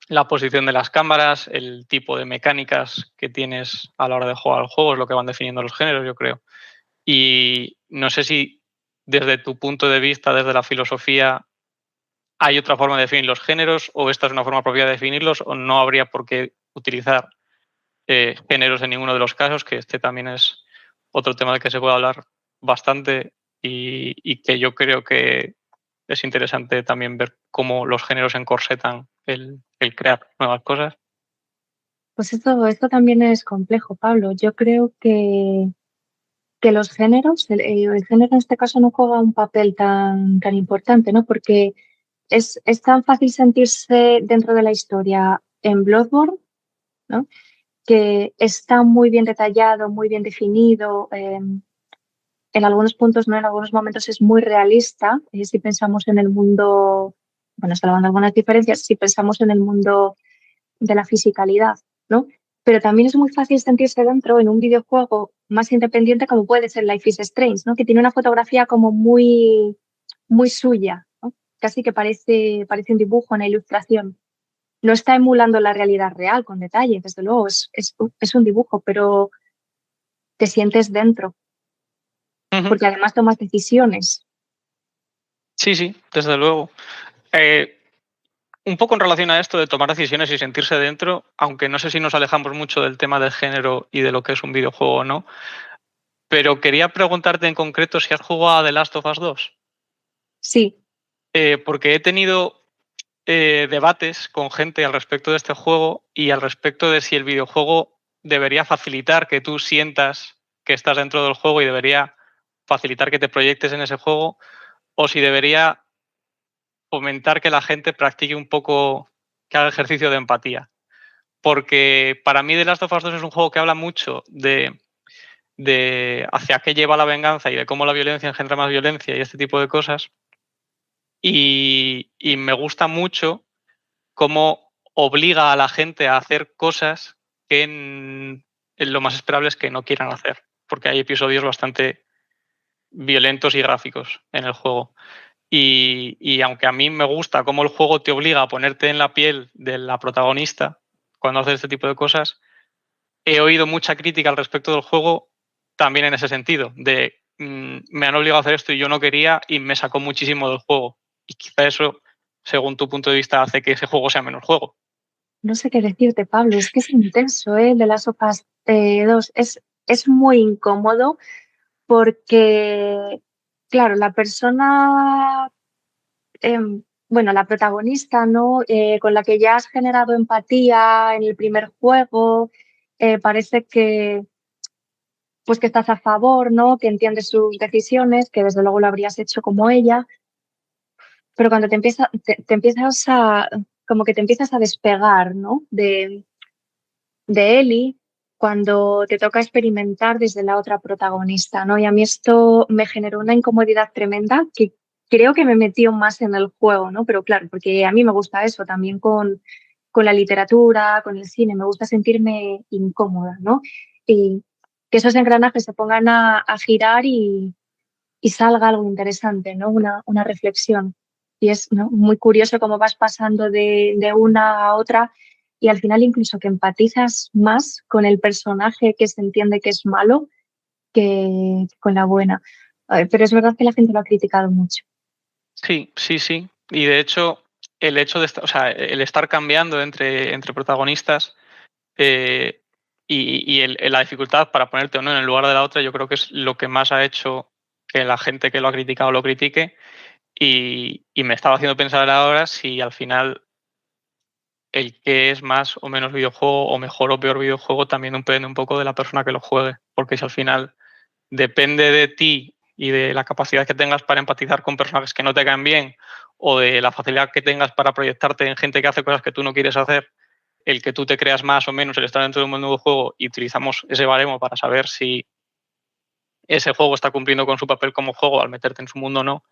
la posición de las cámaras, el tipo de mecánicas que tienes a la hora de jugar al juego es lo que van definiendo los géneros, yo creo. Y no sé si desde tu punto de vista, desde la filosofía, hay otra forma de definir los géneros o esta es una forma propia de definirlos o no habría por qué utilizar géneros en ninguno de los casos, que este también es otro tema del que se puede hablar bastante y que yo creo que es interesante también ver cómo los géneros encorsetan el crear nuevas cosas. Pues esto también es complejo, Pablo. Yo creo que los géneros, el género en este caso no juega un papel tan importante, ¿no? Porque es tan fácil sentirse dentro de la historia en Bloodborne, ¿no? Que está muy bien detallado, muy bien definido. En algunos puntos, ¿no? En algunos momentos es muy realista. Si pensamos en el mundo, bueno, salvando algunas diferencias, si pensamos en el mundo de la fisicalidad, ¿no? Pero también es muy fácil sentirse dentro en un videojuego más independiente como puede ser Life is Strange, ¿no? Que tiene una fotografía como muy suya, ¿no? Casi que parece un dibujo, una ilustración. No está emulando la realidad real con detalle, desde luego, es un dibujo, pero te sientes dentro, Uh-huh. porque además tomas decisiones. Sí, desde luego. Un poco en relación a esto de tomar decisiones y sentirse dentro, aunque no sé si nos alejamos mucho del tema del género y de lo que es un videojuego o no, pero quería preguntarte en concreto si has jugado a The Last of Us 2. Sí. Porque he tenido debates con gente al respecto de este juego y al respecto de si el videojuego debería facilitar que tú sientas que estás dentro del juego y debería facilitar que te proyectes en ese juego, o si debería fomentar que la gente practique un poco, que haga ejercicio de empatía. Porque para mí The Last of Us 2 es un juego que habla mucho de hacia qué lleva la venganza y de cómo la violencia engendra más violencia y este tipo de cosas. Y me gusta mucho cómo obliga a la gente a hacer cosas que en lo más esperable es que no quieran hacer, porque hay episodios bastante violentos y gráficos en el juego. Y aunque a mí me gusta cómo el juego te obliga a ponerte en la piel de la protagonista cuando haces este tipo de cosas, he oído mucha crítica al respecto del juego también en ese sentido, de me han obligado a hacer esto y yo no quería y me sacó muchísimo del juego. Y quizá eso, según tu punto de vista, hace que ese juego sea menos juego. No sé qué decirte, Pablo, es que es intenso, ¿eh? De las Us 2. Es muy incómodo porque, claro, la persona, bueno, la protagonista, ¿no? Con la que ya has generado empatía en el primer juego, parece pues que estás a favor, ¿no? Que entiendes sus decisiones, que desde luego lo habrías hecho como ella, pero cuando te empiezas como que te empiezas a despegar, ¿no? De Ellie, cuando te toca experimentar desde la otra protagonista, ¿no? Y a mí esto me generó una incomodidad tremenda que creo que me metió más en el juego, ¿no? Pero claro, porque a mí me gusta eso, también con la literatura, con el cine, me gusta sentirme incómoda, ¿no? Y que esos engranajes se pongan a girar y salga algo interesante, ¿no? Una reflexión. Y es, ¿no?, muy curioso cómo vas pasando de una a otra y al final incluso que empatizas más con el personaje que se entiende que es malo que con la buena. Pero es verdad que la gente lo ha criticado mucho. Sí. Y de hecho, el hecho de estar, o sea, el estar cambiando entre protagonistas la dificultad para ponerte uno en el lugar de la otra, yo creo que es lo que más ha hecho que la gente que lo ha criticado lo critique. Y me estaba haciendo pensar ahora si al final el que es más o menos videojuego o mejor o peor videojuego también depende un poco de la persona que lo juegue, porque si al final depende de ti y de la capacidad que tengas para empatizar con personajes que no te caen bien o de la facilidad que tengas para proyectarte en gente que hace cosas que tú no quieres hacer, el que tú te creas más o menos el estar dentro de un nuevo juego y utilizamos ese baremo para saber si ese juego está cumpliendo con su papel como juego al meterte en su mundo o no,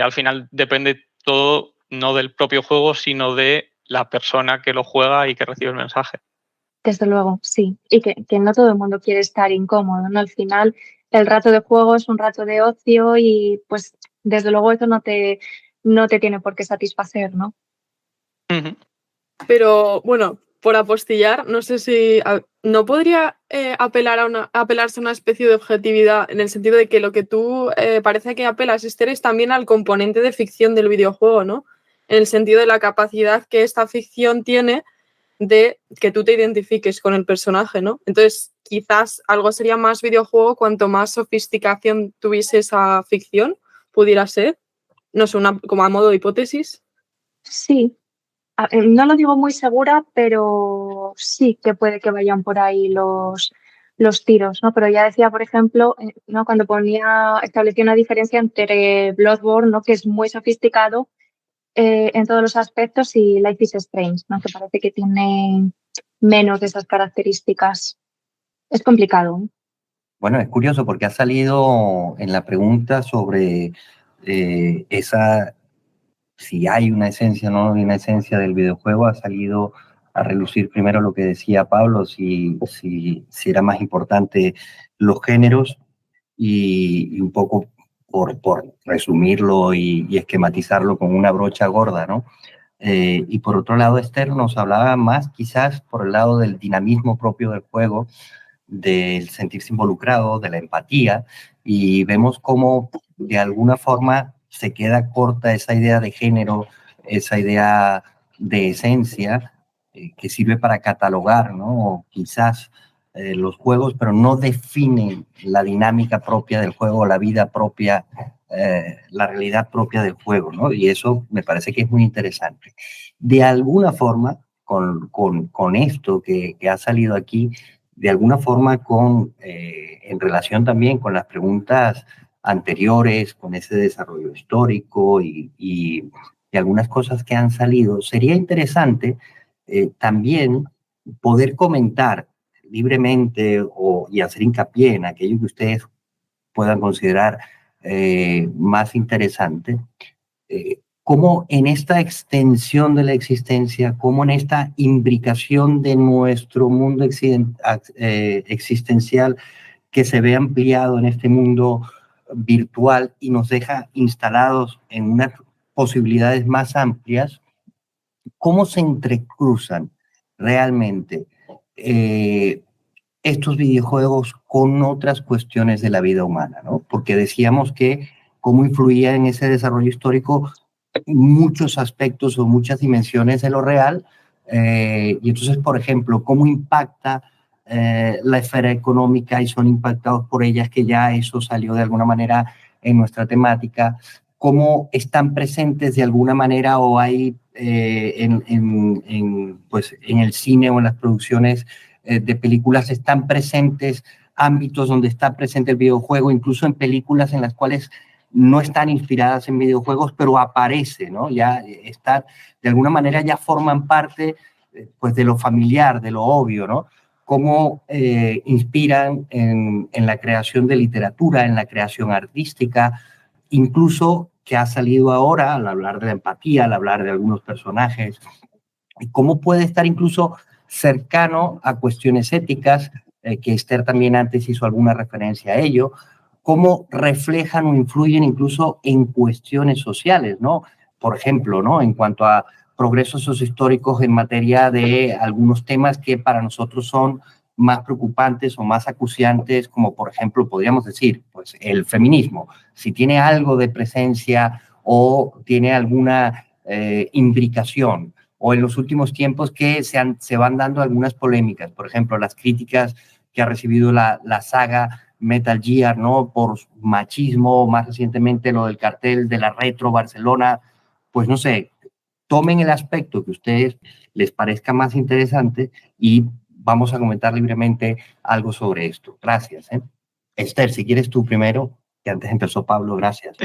al final depende todo no del propio juego, sino de la persona que lo juega y que recibe el mensaje. Desde luego, sí. Y que no todo el mundo quiere estar incómodo, ¿no? Al final, el rato de juego es un rato de ocio y, pues, desde luego eso no te tiene por qué satisfacer, ¿no? Uh-huh. Pero, bueno, por apostillar, no sé si no podría apelarse a una especie de objetividad en el sentido de que lo que tú parece que apelas, Esther, es también al componente de ficción del videojuego, ¿no? En el sentido de la capacidad que esta ficción tiene de que tú te identifiques con el personaje, ¿no? Entonces, quizás algo sería más videojuego cuanto más sofisticación tuviese esa ficción, pudiera ser. No sé, como a modo de hipótesis. Sí. No lo digo muy segura, pero sí que puede que vayan por ahí los tiros, ¿no? Pero ya decía, por ejemplo, ¿no? Cuando establecía una diferencia entre Bloodborne, ¿no? Que es muy sofisticado en todos los aspectos, y Life is Strange, ¿no? Que parece que tiene menos de esas características. Es complicado, ¿eh? Bueno, es curioso porque ha salido en la pregunta sobre si hay una esencia o no hay una esencia del videojuego, ha salido a relucir primero lo que decía Pablo, si era más importante los géneros y un poco por resumirlo y esquematizarlo con una brocha gorda, ¿no? Y por otro lado, Esther nos hablaba más quizás por el lado del dinamismo propio del juego, del sentirse involucrado, de la empatía, y vemos cómo de alguna forma se queda corta esa idea de género, esa idea de esencia que sirve para catalogar, ¿no? O quizás los juegos, pero no definen la dinámica propia del juego, la vida propia, la realidad propia del juego, ¿no? Y eso me parece que es muy interesante. De alguna forma, con esto que ha salido aquí, de alguna forma en relación también con las preguntas anteriores, con ese desarrollo histórico y algunas cosas que han salido, sería interesante también poder comentar libremente y hacer hincapié en aquello que ustedes puedan considerar más interesante, cómo en esta extensión de la existencia, cómo en esta imbricación de nuestro mundo existencial que se ve ampliado en este mundo virtual y nos deja instalados en unas posibilidades más amplias, cómo se entrecruzan realmente estos videojuegos con otras cuestiones de la vida humana, ¿no? Porque decíamos que cómo influía en ese desarrollo histórico muchos aspectos o muchas dimensiones de lo real, y entonces, por ejemplo, cómo impacta la esfera económica y son impactados por ellas, que ya eso salió de alguna manera en nuestra temática, cómo están presentes de alguna manera o hay pues, en el cine o en las producciones de películas están presentes ámbitos donde está presente el videojuego, incluso en películas en las cuales no están inspiradas en videojuegos, pero aparece, ¿no? Ya están, de alguna manera ya forman parte pues de lo familiar, de lo obvio, ¿no? Cómo inspiran en la creación de literatura, en la creación artística, incluso que ha salido ahora al hablar de la empatía, al hablar de algunos personajes, y cómo puede estar incluso cercano a cuestiones éticas, que Esther también antes hizo alguna referencia a ello, cómo reflejan o influyen incluso en cuestiones sociales, ¿no? Por ejemplo, ¿no? En cuanto a progresos sociohistóricos en materia de algunos temas que para nosotros son más preocupantes o más acuciantes, como por ejemplo, podríamos decir, pues el feminismo, si tiene algo de presencia o tiene alguna imbricación, o en los últimos tiempos que se van dando algunas polémicas, por ejemplo, las críticas que ha recibido la saga Metal Gear, ¿no? Por machismo, más recientemente lo del cartel de la Retro Barcelona, pues no sé, tomen el aspecto que a ustedes les parezca más interesante y vamos a comentar libremente algo sobre esto. Gracias. Esther, si quieres tú primero, que antes empezó Pablo, gracias.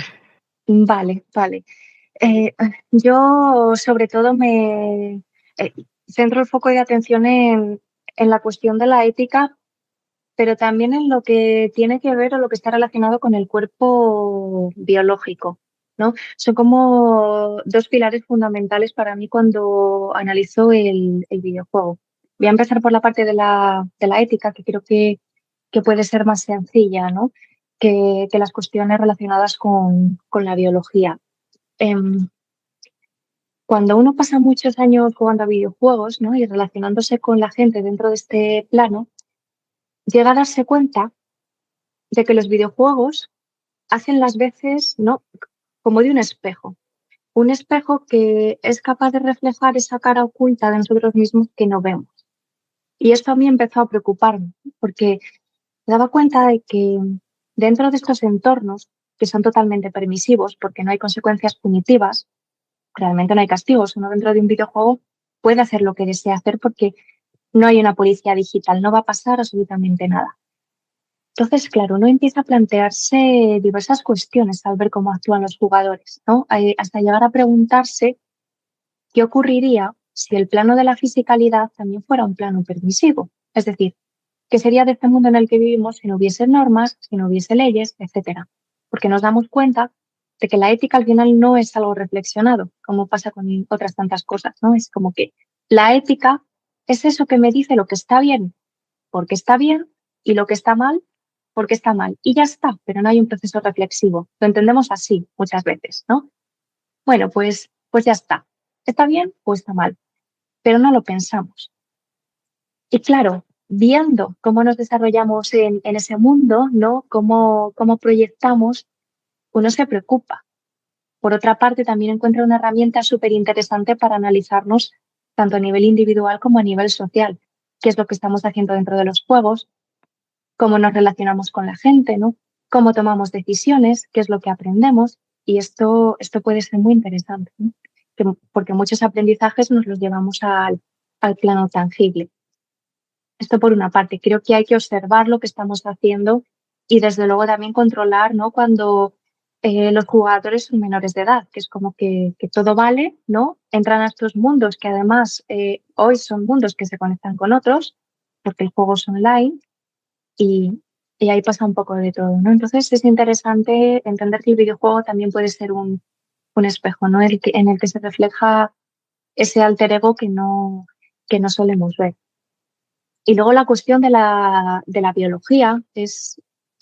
Vale. Yo sobre todo me centro el foco de atención en la cuestión de la ética, pero también en lo que tiene que ver o lo que está relacionado con el cuerpo biológico, ¿no? Son como dos pilares fundamentales para mí cuando analizo el videojuego. Voy a empezar por la parte de la ética, que creo que puede ser más sencilla, ¿no? que las cuestiones relacionadas con la biología. Cuando uno pasa muchos años jugando a videojuegos, ¿no? y relacionándose con la gente dentro de este plano, llega a darse cuenta de que los videojuegos hacen las veces, ¿no? como de un espejo que es capaz de reflejar esa cara oculta de nosotros mismos que no vemos. Y esto a mí empezó a preocuparme, porque me daba cuenta de que dentro de estos entornos, que son totalmente permisivos porque no hay consecuencias punitivas, realmente no hay castigos, uno dentro de un videojuego puede hacer lo que desea hacer porque no hay una policía digital, no va a pasar absolutamente nada. Entonces, claro, uno empieza a plantearse diversas cuestiones al ver cómo actúan los jugadores, ¿no? Hasta llegar a preguntarse qué ocurriría si el plano de la fisicalidad también fuera un plano permisivo. Es decir, ¿qué sería de este mundo en el que vivimos si no hubiese normas, si no hubiese leyes, etcétera? Porque nos damos cuenta de que la ética al final no es algo reflexionado, como pasa con otras tantas cosas, ¿no? Es como que la ética es eso que me dice lo que está bien, porque está bien, y lo que está mal, porque está mal. Y ya está, pero no hay un proceso reflexivo. Lo entendemos así muchas veces, ¿no? Bueno, pues ya está. ¿Está bien o está mal? Pero no lo pensamos. Y claro, viendo cómo nos desarrollamos en ese mundo, ¿no? Cómo proyectamos, uno se preocupa. Por otra parte, también encuentra una herramienta súper interesante para analizarnos tanto a nivel individual como a nivel social, qué es lo que estamos haciendo dentro de los juegos, cómo nos relacionamos con la gente, ¿no? Cómo tomamos decisiones, qué es lo que aprendemos. Y esto puede ser muy interesante, ¿no? Porque muchos aprendizajes nos los llevamos al plano tangible. Esto por una parte, creo que hay que observar lo que estamos haciendo y desde luego también controlar, ¿no? Cuando los jugadores son menores de edad, que es como que todo vale, ¿no? Entran a estos mundos que además hoy son mundos que se conectan con otros, porque el juego es online y ahí pasa un poco de todo, ¿no? Entonces es interesante entender que el videojuego también puede ser un espejo, ¿no? En el que se refleja ese alter ego que no solemos ver. Y luego la cuestión de la biología es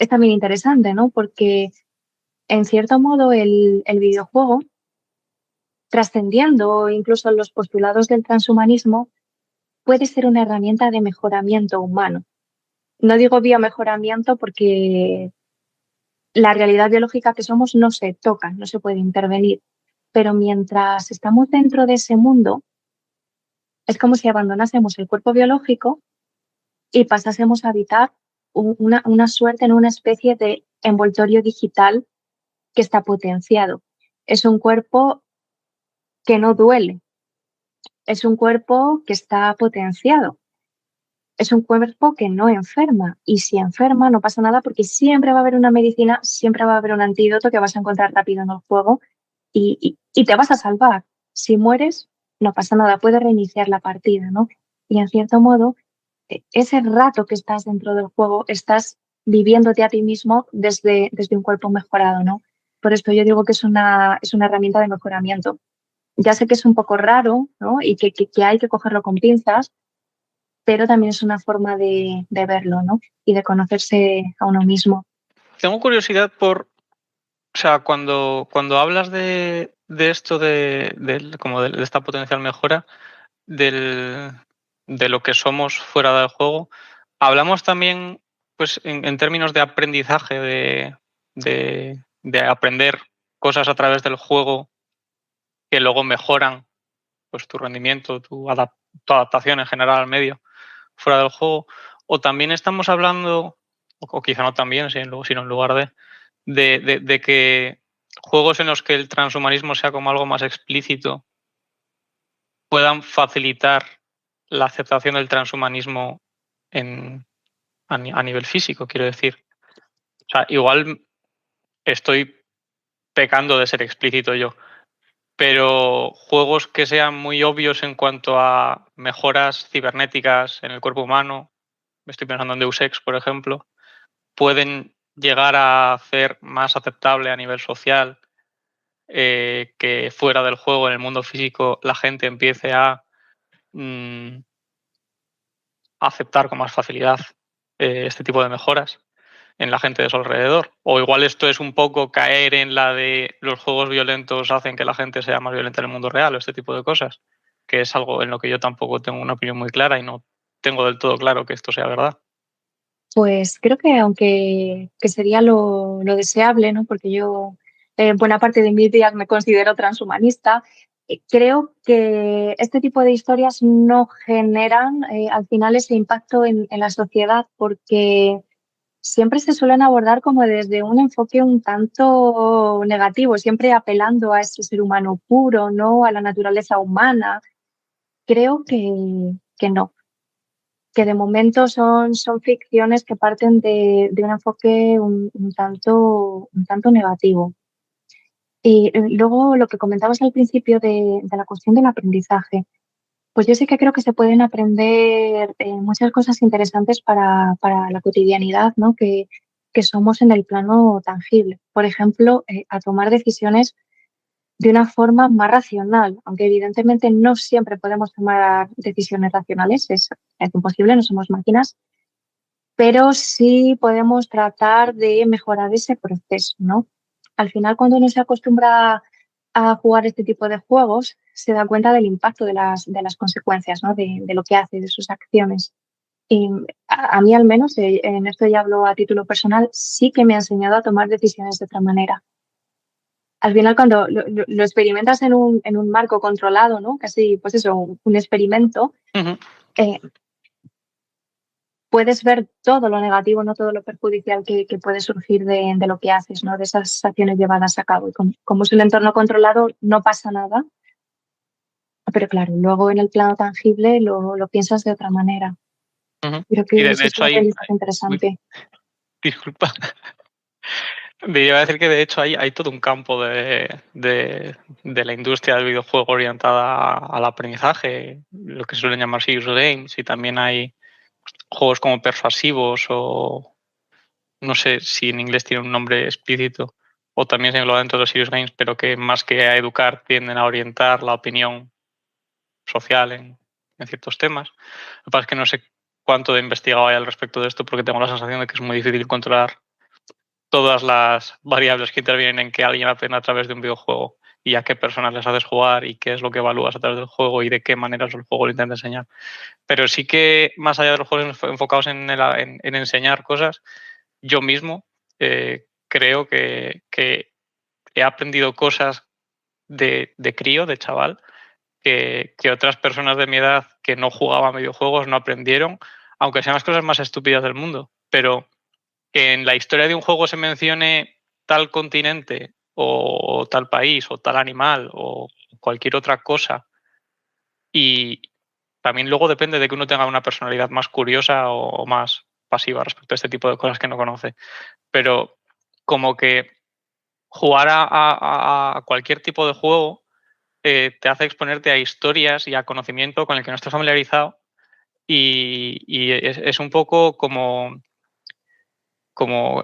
también interesante, ¿no? Porque en cierto modo el videojuego, trascendiendo incluso los postulados del transhumanismo, puede ser una herramienta de mejoramiento humano. No digo biomejoramiento porque la realidad biológica que somos no se toca, no se puede intervenir. Pero mientras estamos dentro de ese mundo, es como si abandonásemos el cuerpo biológico y pasásemos a habitar una suerte, en una especie de envoltorio digital que está potenciado. Es un cuerpo que no duele, es un cuerpo que está potenciado, es un cuerpo que no enferma, y si enferma no pasa nada porque siempre va a haber una medicina, siempre va a haber un antídoto que vas a encontrar rápido en el juego y te vas a salvar. Si mueres, no pasa nada, puedes reiniciar la partida, ¿no? Y en cierto modo, ese rato que estás dentro del juego, estás viviéndote a ti mismo desde un cuerpo mejorado, ¿no? Por esto yo digo que es una herramienta de mejoramiento. Ya sé que es un poco raro, ¿no? Y que hay que cogerlo con pinzas, pero también es una forma de verlo, ¿no? Y de conocerse a uno mismo. Tengo curiosidad por, o sea, cuando hablas de esto de esta potencial mejora, de lo que somos fuera del juego, hablamos también, pues, en términos de aprendizaje, de aprender cosas a través del juego que luego mejoran, pues, tu rendimiento, tu adaptación en general al medio fuera del juego, o también estamos hablando o quizá no también, sino en lugar de que juegos en los que el transhumanismo sea como algo más explícito puedan facilitar la aceptación del transhumanismo a nivel físico, quiero decir. O sea, igual estoy pecando de ser explícito yo, pero juegos que sean muy obvios en cuanto a mejoras cibernéticas en el cuerpo humano, estoy pensando en Deus Ex, por ejemplo, pueden llegar a hacer más aceptable a nivel social que fuera del juego, en el mundo físico, la gente empiece a aceptar con más facilidad este tipo de mejoras en la gente de su alrededor. O igual esto es un poco caer en la de los juegos violentos hacen que la gente sea más violenta en el mundo real o este tipo de cosas, que es algo en lo que yo tampoco tengo una opinión muy clara y no tengo del todo claro que esto sea verdad. Pues creo que aunque que sería lo deseable, ¿no? Porque yo buena parte de mis días me considero transhumanista, creo que este tipo de historias no generan al final ese impacto en la sociedad porque siempre se suelen abordar como desde un enfoque un tanto negativo, siempre apelando a ese ser humano puro, ¿no? A la naturaleza humana. Creo que no, que de momento son ficciones que parten de un enfoque un tanto negativo. Y luego lo que comentabas al principio de la cuestión del aprendizaje, pues yo sí que creo que se pueden aprender muchas cosas interesantes para la cotidianidad, ¿no? Que somos en el plano tangible. Por ejemplo, a tomar decisiones de una forma más racional, aunque evidentemente no siempre podemos tomar decisiones racionales, es imposible, no somos máquinas, pero sí podemos tratar de mejorar ese proceso, ¿no? Al final, cuando uno se acostumbra a jugar este tipo de juegos, se da cuenta del impacto de las consecuencias, ¿no? De lo que hace, de sus acciones. Y a mí al menos, en esto ya hablo a título personal, sí que me ha enseñado a tomar decisiones de otra manera. Al final, cuando lo experimentas en un marco controlado, ¿no? Casi, pues eso, un experimento, puedes ver todo lo negativo, no todo lo perjudicial que puede surgir de lo que haces, ¿no? De esas acciones llevadas a cabo. Y como es un entorno controlado, no pasa nada. Pero claro, luego en el plano tangible lo piensas de otra manera. Creo Y que de eso es hecho un aprendizaje interesante. Disculpa. Me iba a decir que de hecho hay todo un campo de la industria del videojuego orientada al aprendizaje, lo que se suelen llamar serious games, y también hay juegos como persuasivos o no sé si en inglés tiene un nombre explícito o también se engloba dentro de los serious games, pero que más que a educar tienden a orientar la opinión social en ciertos temas. Lo que pasa es que no sé cuánto de investigado hay al respecto de esto porque tengo la sensación de que es muy difícil controlar todas las variables que intervienen en que alguien aprenda a través de un videojuego y a qué personas les haces jugar y qué es lo que evalúas a través del juego y de qué maneras el juego lo intenta enseñar. Pero sí que más allá de los juegos enfocados en enseñar cosas, yo mismo creo que he aprendido cosas de crío, de chaval, que otras personas de mi edad que no jugaban videojuegos no aprendieron, aunque sean las cosas más estúpidas del mundo. Pero que en la historia de un juego se mencione tal continente o tal país o tal animal o cualquier otra cosa y también luego depende de que uno tenga una personalidad más curiosa o más pasiva respecto a este tipo de cosas que no conoce. Pero como que jugar a cualquier tipo de juego te hace exponerte a historias y a conocimiento con el que no estás familiarizado y es un poco como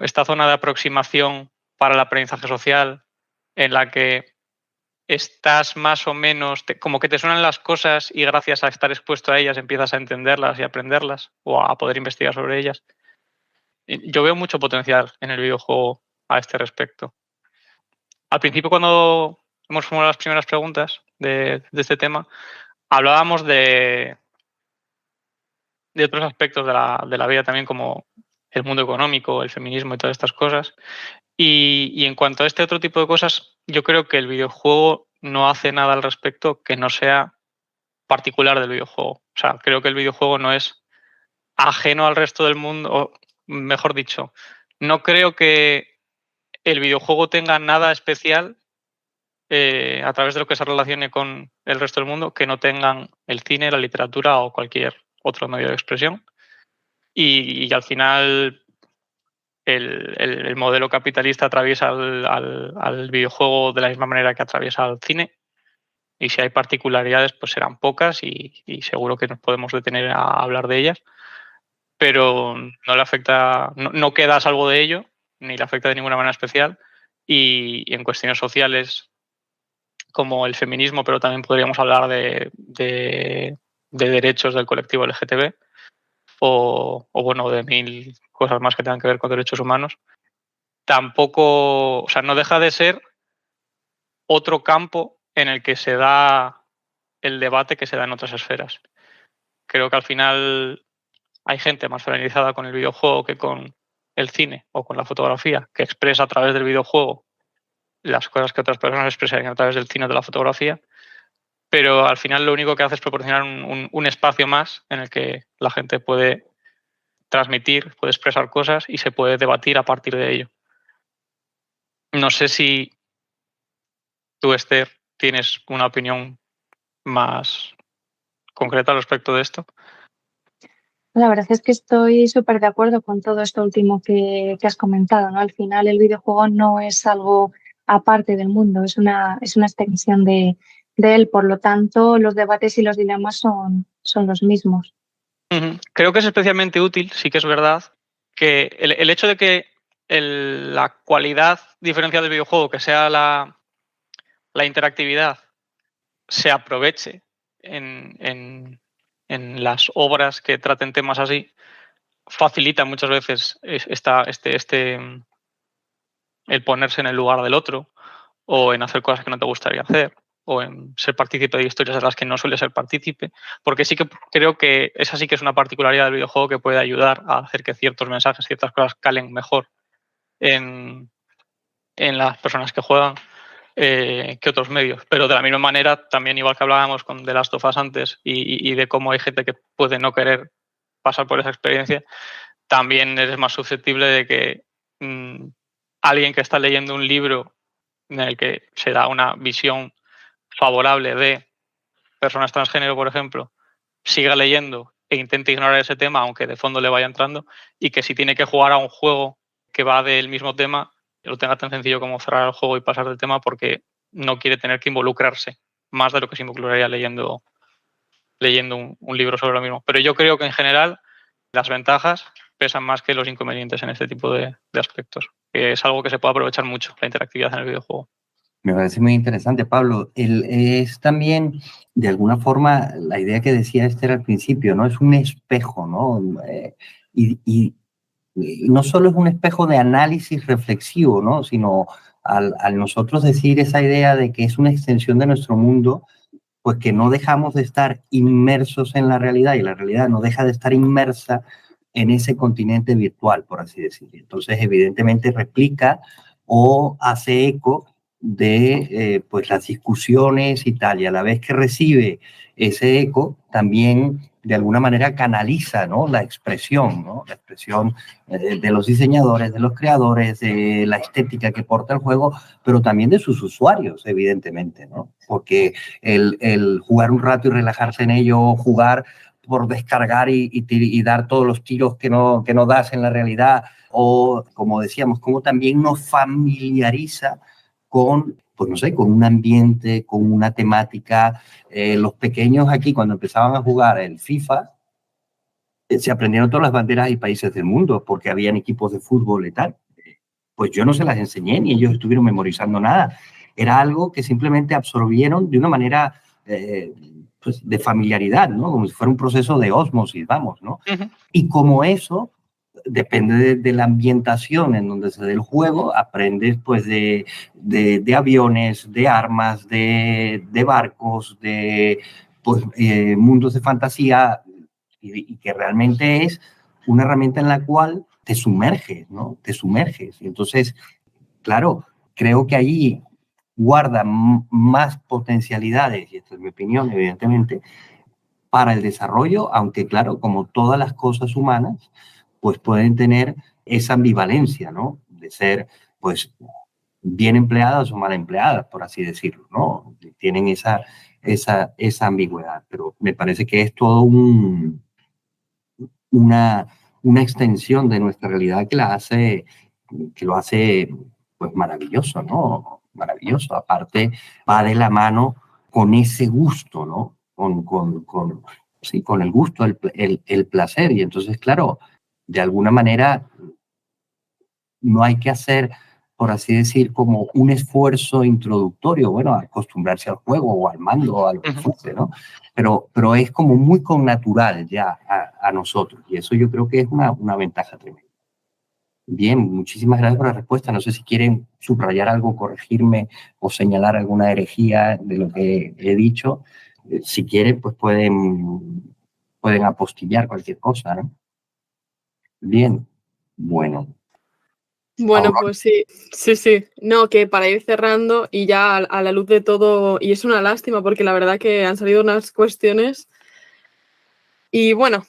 esta zona de aproximación para el aprendizaje social en la que estás más o menos, como que te suenan las cosas y gracias a estar expuesto a ellas empiezas a entenderlas y aprenderlas o a poder investigar sobre ellas. Yo veo mucho potencial en el videojuego a este respecto. Al principio, cuando hemos formulado las primeras preguntas de este tema, hablábamos de otros aspectos de la vida también, como el mundo económico, el feminismo y todas estas cosas. Y en cuanto a este otro tipo de cosas, yo creo que el videojuego no hace nada al respecto que no sea particular del videojuego. O sea, creo que el videojuego no es ajeno al resto del mundo, mejor dicho, no creo que el videojuego tenga nada especial a través de lo que se relacione con el resto del mundo que no tengan el cine, la literatura o cualquier otro medio de expresión. Y al final el modelo capitalista atraviesa al videojuego de la misma manera que atraviesa al cine. Y si hay particularidades, pues serán pocas y seguro que nos podemos detener a hablar de ellas. Pero no le afecta, no queda a salvo de ello, ni le afecta de ninguna manera especial. Y en cuestiones sociales como el feminismo, pero también podríamos hablar de derechos del colectivo LGTB o bueno, de 1000 cosas más que tengan que ver con derechos humanos. Tampoco, o sea, no deja de ser otro campo en el que se da el debate que se da en otras esferas. Creo que al final hay gente más familiarizada con el videojuego que con el cine o con la fotografía, que expresa a través del videojuego las cosas que otras personas expresan a través del cine o de la fotografía, pero al final lo único que hace es proporcionar un espacio más en el que la gente puede transmitir, puede expresar cosas y se puede debatir a partir de ello. No sé si tú, Esther, tienes una opinión más concreta al respecto de esto. La verdad es que estoy súper de acuerdo con todo esto último que has comentado, ¿no? Al final el videojuego no es algo aparte del mundo, es una extensión de él. Por lo tanto, los debates y los dilemas son los mismos. Creo que es especialmente útil, sí que es verdad, que el hecho de que la cualidad diferencial del videojuego, que sea la interactividad, se aproveche en las obras que traten temas así, facilita muchas veces el ponerse en el lugar del otro o en hacer cosas que no te gustaría hacer o en ser partícipe de historias de las que no suele ser partícipe, porque sí que creo que esa sí que es una particularidad del videojuego que puede ayudar a hacer que ciertos mensajes, ciertas cosas calen mejor en las personas que juegan que otros medios. Pero de la misma manera, también igual que hablábamos con The Last of Us antes y de cómo hay gente que puede no querer pasar por esa experiencia, también eres más susceptible de que alguien que está leyendo un libro en el que se da una visión favorable de personas transgénero, por ejemplo, siga leyendo e intente ignorar ese tema, aunque de fondo le vaya entrando, y que si tiene que jugar a un juego que va del mismo tema, lo tenga tan sencillo como cerrar el juego y pasar del tema porque no quiere tener que involucrarse más de lo que se involucraría leyendo un libro sobre lo mismo. Pero yo creo que en general las ventajas pesan más que los inconvenientes en este tipo de aspectos, que es algo que se puede aprovechar mucho, la interactividad en el videojuego. Me parece muy interesante, Pablo. Es también, de alguna forma, la idea que decía Esther al principio, ¿no? Es un espejo, ¿no? Y no solo es un espejo de análisis reflexivo, ¿no? Sino al nosotros decir esa idea de que es una extensión de nuestro mundo, pues que no dejamos de estar inmersos en la realidad y la realidad no deja de estar inmersa en ese continente virtual, por así decirlo. Entonces, evidentemente, replica o hace eco de pues las discusiones y tal, y a la vez que recibe ese eco, también de alguna manera canaliza, ¿no? La expresión, ¿no? La expresión de los diseñadores, de los creadores, de la estética que porta el juego, pero también de sus usuarios, evidentemente, ¿no? Porque el jugar un rato y relajarse en ello, jugar por descargar y dar todos los tiros que no das en la realidad, o como decíamos, como también nos familiariza con, pues no sé, con un ambiente, con una temática. Los pequeños aquí, cuando empezaban a jugar el FIFA, se aprendieron todas las banderas y países del mundo, porque habían equipos de fútbol y tal. Pues yo no se las enseñé, ni ellos estuvieron memorizando nada. Era algo que simplemente absorbieron de una manera pues de familiaridad, ¿no? Como si fuera un proceso de ósmosis, vamos, ¿no? Uh-huh. Y como eso, depende de la ambientación en donde se dé el juego, aprendes pues de aviones, de armas, de barcos, de pues, mundos de fantasía, y que realmente es una herramienta en la cual te sumerges, ¿no? Te sumerges. Y entonces, claro, creo que allí guarda más potencialidades, y esta es mi opinión, evidentemente, para el desarrollo, aunque claro, como todas las cosas humanas, pues pueden tener esa ambivalencia, ¿no? De ser, pues, bien empleadas o mal empleadas, por así decirlo, ¿no? Tienen esa ambigüedad, pero me parece que es todo una extensión de nuestra realidad que lo hace pues maravilloso, ¿no? Maravilloso. Aparte, va de la mano con ese gusto, ¿no? Sí, con el gusto, el placer. Y entonces, claro, de alguna manera no hay que hacer, por así decir, como un esfuerzo introductorio, bueno, acostumbrarse al juego o al mando o a lo que fuese, ¿no? Pero es como muy connatural ya a nosotros, y eso yo creo que es una ventaja tremenda. Bien, muchísimas gracias por la respuesta. No sé si quieren subrayar algo, corregirme o señalar alguna herejía de lo que he dicho. Si quieren, pues pueden apostillar cualquier cosa, ¿no? Bien, bueno. Bueno, Aurora. pues sí. No, que para ir cerrando y ya a la luz de todo, y es una lástima porque la verdad que han salido unas cuestiones. Y bueno,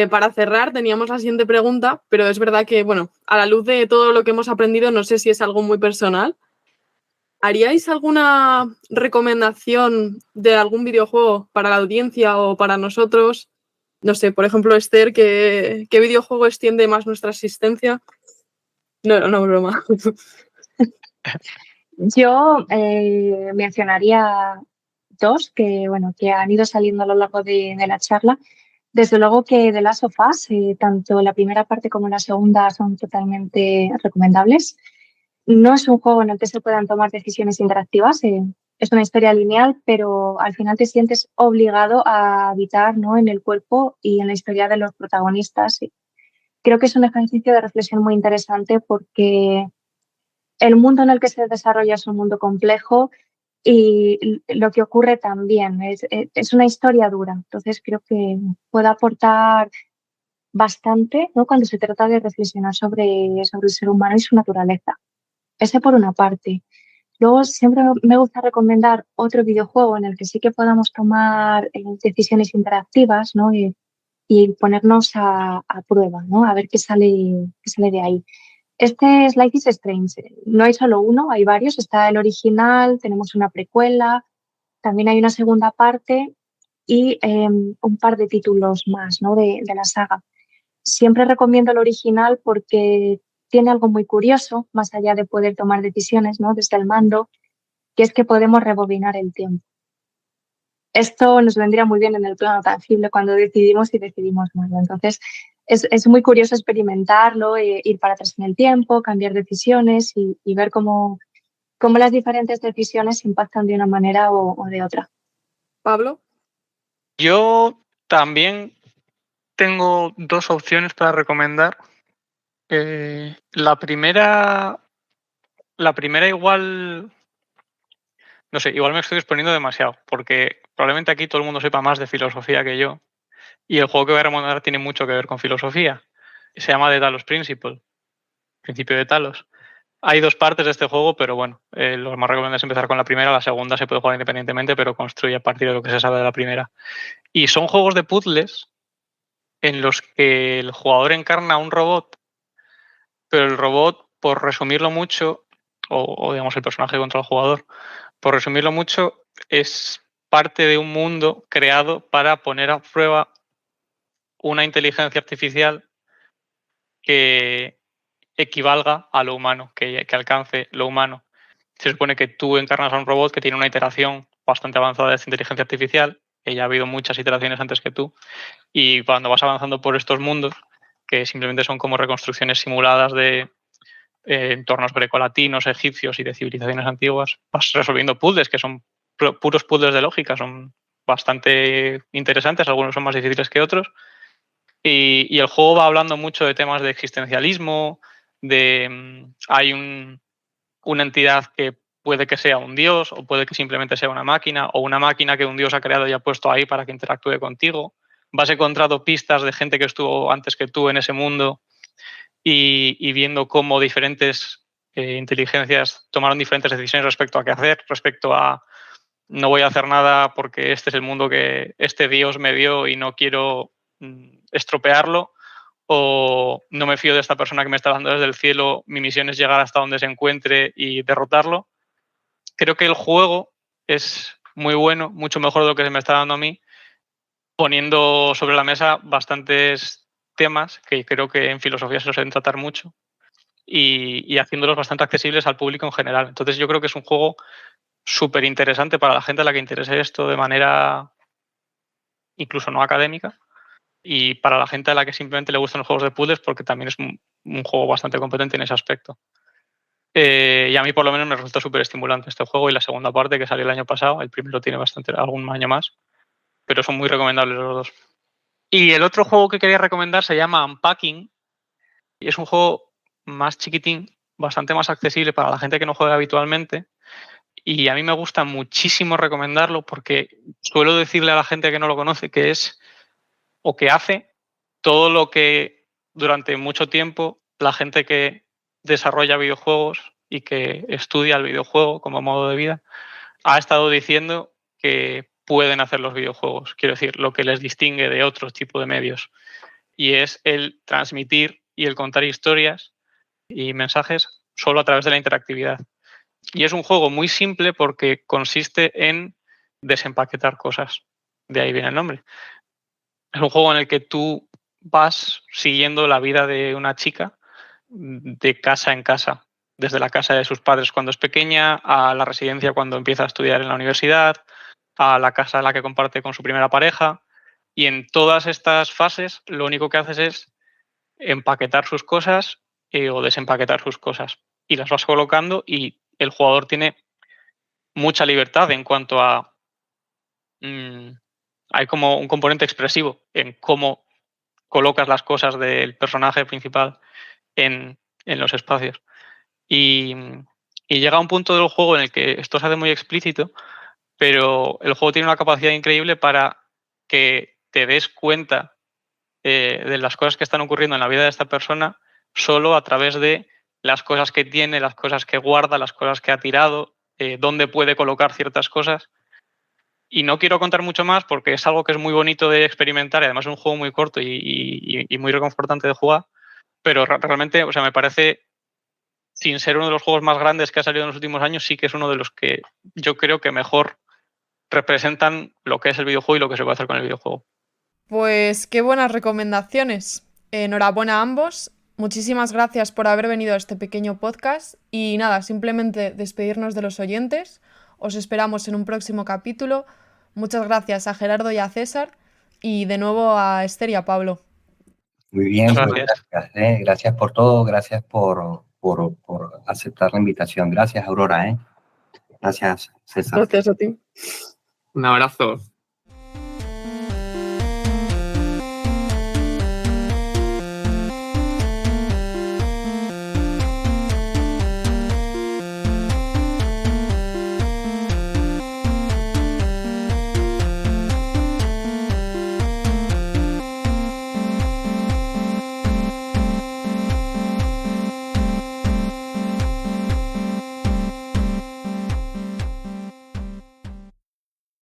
para cerrar teníamos la siguiente pregunta, pero es verdad que, bueno, a la luz de todo lo que hemos aprendido, no sé si es algo muy personal. ¿Haríais alguna recomendación de algún videojuego para la audiencia o para nosotros? No sé, por ejemplo, Esther, ¿qué videojuego extiende más nuestra existencia? No, broma. Yo mencionaría dos que han ido saliendo a lo largo de la charla. Desde luego que The Last of Us, tanto la primera parte como la segunda son totalmente recomendables. No es un juego en el que se puedan tomar decisiones interactivas, es una historia lineal, pero al final te sientes obligado a habitar, ¿no?, en el cuerpo y en la historia de los protagonistas. Creo que es un ejercicio de reflexión muy interesante porque el mundo en el que se desarrolla es un mundo complejo y lo que ocurre también es una historia dura. Entonces creo que puede aportar bastante, ¿no?, cuando se trata de reflexionar sobre el ser humano y su naturaleza. Ese por una parte. Luego siempre me gusta recomendar otro videojuego en el que sí que podamos tomar decisiones interactivas, ¿no?, y ponernos a prueba, ¿no?, a ver qué sale de ahí. Este es Life is Strange. No hay solo uno, hay varios. Está el original, tenemos una precuela, también hay una segunda parte y un par de títulos más, ¿no?, de la saga. Siempre recomiendo el original porque tiene algo muy curioso, más allá de poder tomar decisiones, ¿no?, desde el mando, que es que podemos rebobinar el tiempo. Esto nos vendría muy bien en el plano tangible cuando decidimos y decidimos mal. Entonces, es muy curioso experimentarlo, ir para atrás en el tiempo, cambiar decisiones y ver cómo las diferentes decisiones impactan de una manera o de otra. Pablo. Yo también tengo dos opciones para recomendar. La primera igual, no sé, igual me estoy exponiendo demasiado, porque probablemente aquí todo el mundo sepa más de filosofía que yo. Y el juego que voy a recomendar tiene mucho que ver con filosofía. Se llama The Talos Principle, principio de Talos. Hay dos partes de este juego, pero bueno, lo más recomendable es empezar con la primera. La segunda se puede jugar independientemente, pero construye a partir de lo que se sabe de la primera. Y son juegos de puzzles en los que el jugador encarna a un robot, pero el robot, por resumirlo mucho, o digamos el personaje contra el jugador, por resumirlo mucho, es parte de un mundo creado para poner a prueba una inteligencia artificial que equivalga a lo humano, que alcance lo humano. Se supone que tú encarnas a un robot que tiene una iteración bastante avanzada de esta inteligencia artificial, que ya ha habido muchas iteraciones antes que tú, y cuando vas avanzando por estos mundos, que simplemente son como reconstrucciones simuladas de entornos grecolatinos, egipcios y de civilizaciones antiguas, vas resolviendo puzzles que son puros puzzles de lógica, son bastante interesantes, algunos son más difíciles que otros, y el juego va hablando mucho de temas de existencialismo, hay una entidad que puede que sea un dios o puede que simplemente sea una máquina, o una máquina que un dios ha creado y ha puesto ahí para que interactúe contigo. Vas encontrando pistas de gente que estuvo antes que tú en ese mundo y viendo cómo diferentes inteligencias tomaron diferentes decisiones respecto a qué hacer, respecto a no voy a hacer nada porque este es el mundo que este dios me dio y no quiero estropearlo, o no me fío de esta persona que me está dando desde el cielo, mi misión es llegar hasta donde se encuentre y derrotarlo. Creo que el juego es muy bueno, mucho mejor de lo que se me está dando a mí, poniendo sobre la mesa bastantes temas que creo que en filosofía se los deben tratar mucho y haciéndolos bastante accesibles al público en general. Entonces yo creo que es un juego súper interesante para la gente a la que interese esto de manera incluso no académica, y para la gente a la que simplemente le gustan los juegos de puzzles, porque también es un juego bastante competente en ese aspecto. Y a mí por lo menos me resultó súper estimulante este juego y la segunda parte que salió el año pasado. El primero tiene algún año más, pero son muy recomendables los dos. Y el otro juego que quería recomendar se llama Unpacking y es un juego más chiquitín, bastante más accesible para la gente que no juega habitualmente. Y a mí me gusta muchísimo recomendarlo porque suelo decirle a la gente que no lo conoce que es o que hace todo lo que durante mucho tiempo la gente que desarrolla videojuegos y que estudia el videojuego como modo de vida ha estado diciendo que pueden hacer los videojuegos. Quiero decir, lo que les distingue de otros tipos de medios. Y es el transmitir y el contar historias y mensajes solo a través de la interactividad. Y es un juego muy simple porque consiste en desempaquetar cosas. De ahí viene el nombre. Es un juego en el que tú vas siguiendo la vida de una chica de casa en casa, desde la casa de sus padres cuando es pequeña, a la residencia cuando empieza a estudiar en la universidad, a la casa en la que comparte con su primera pareja. Y en todas estas fases lo único que haces es empaquetar sus cosas o desempaquetar sus cosas. Y las vas colocando y el jugador tiene mucha libertad en cuanto a... hay como un componente expresivo en cómo colocas las cosas del personaje principal en los espacios. Y llega un punto del juego en el que esto se hace muy explícito, pero el juego tiene una capacidad increíble para que te des cuenta de las cosas que están ocurriendo en la vida de esta persona solo a través de las cosas que tiene, las cosas que guarda, las cosas que ha tirado, dónde puede colocar ciertas cosas. Y no quiero contar mucho más porque es algo que es muy bonito de experimentar y además es un juego muy corto y muy reconfortante de jugar, pero realmente, o sea, me parece, sin ser uno de los juegos más grandes que ha salido en los últimos años, sí que es uno de los que yo creo que mejor representan lo que es el videojuego y lo que se puede hacer con el videojuego. Pues qué buenas recomendaciones. Enhorabuena a ambos. Muchísimas gracias por haber venido a este pequeño podcast y nada, simplemente despedirnos de los oyentes. Os esperamos en un próximo capítulo. Muchas gracias a Gerardo y a César y de nuevo a Esther y a Pablo. Muy bien, Gracias. gracias, gracias por todo, gracias por aceptar la invitación. Gracias, Aurora. Gracias, César. Gracias a ti. Un abrazo.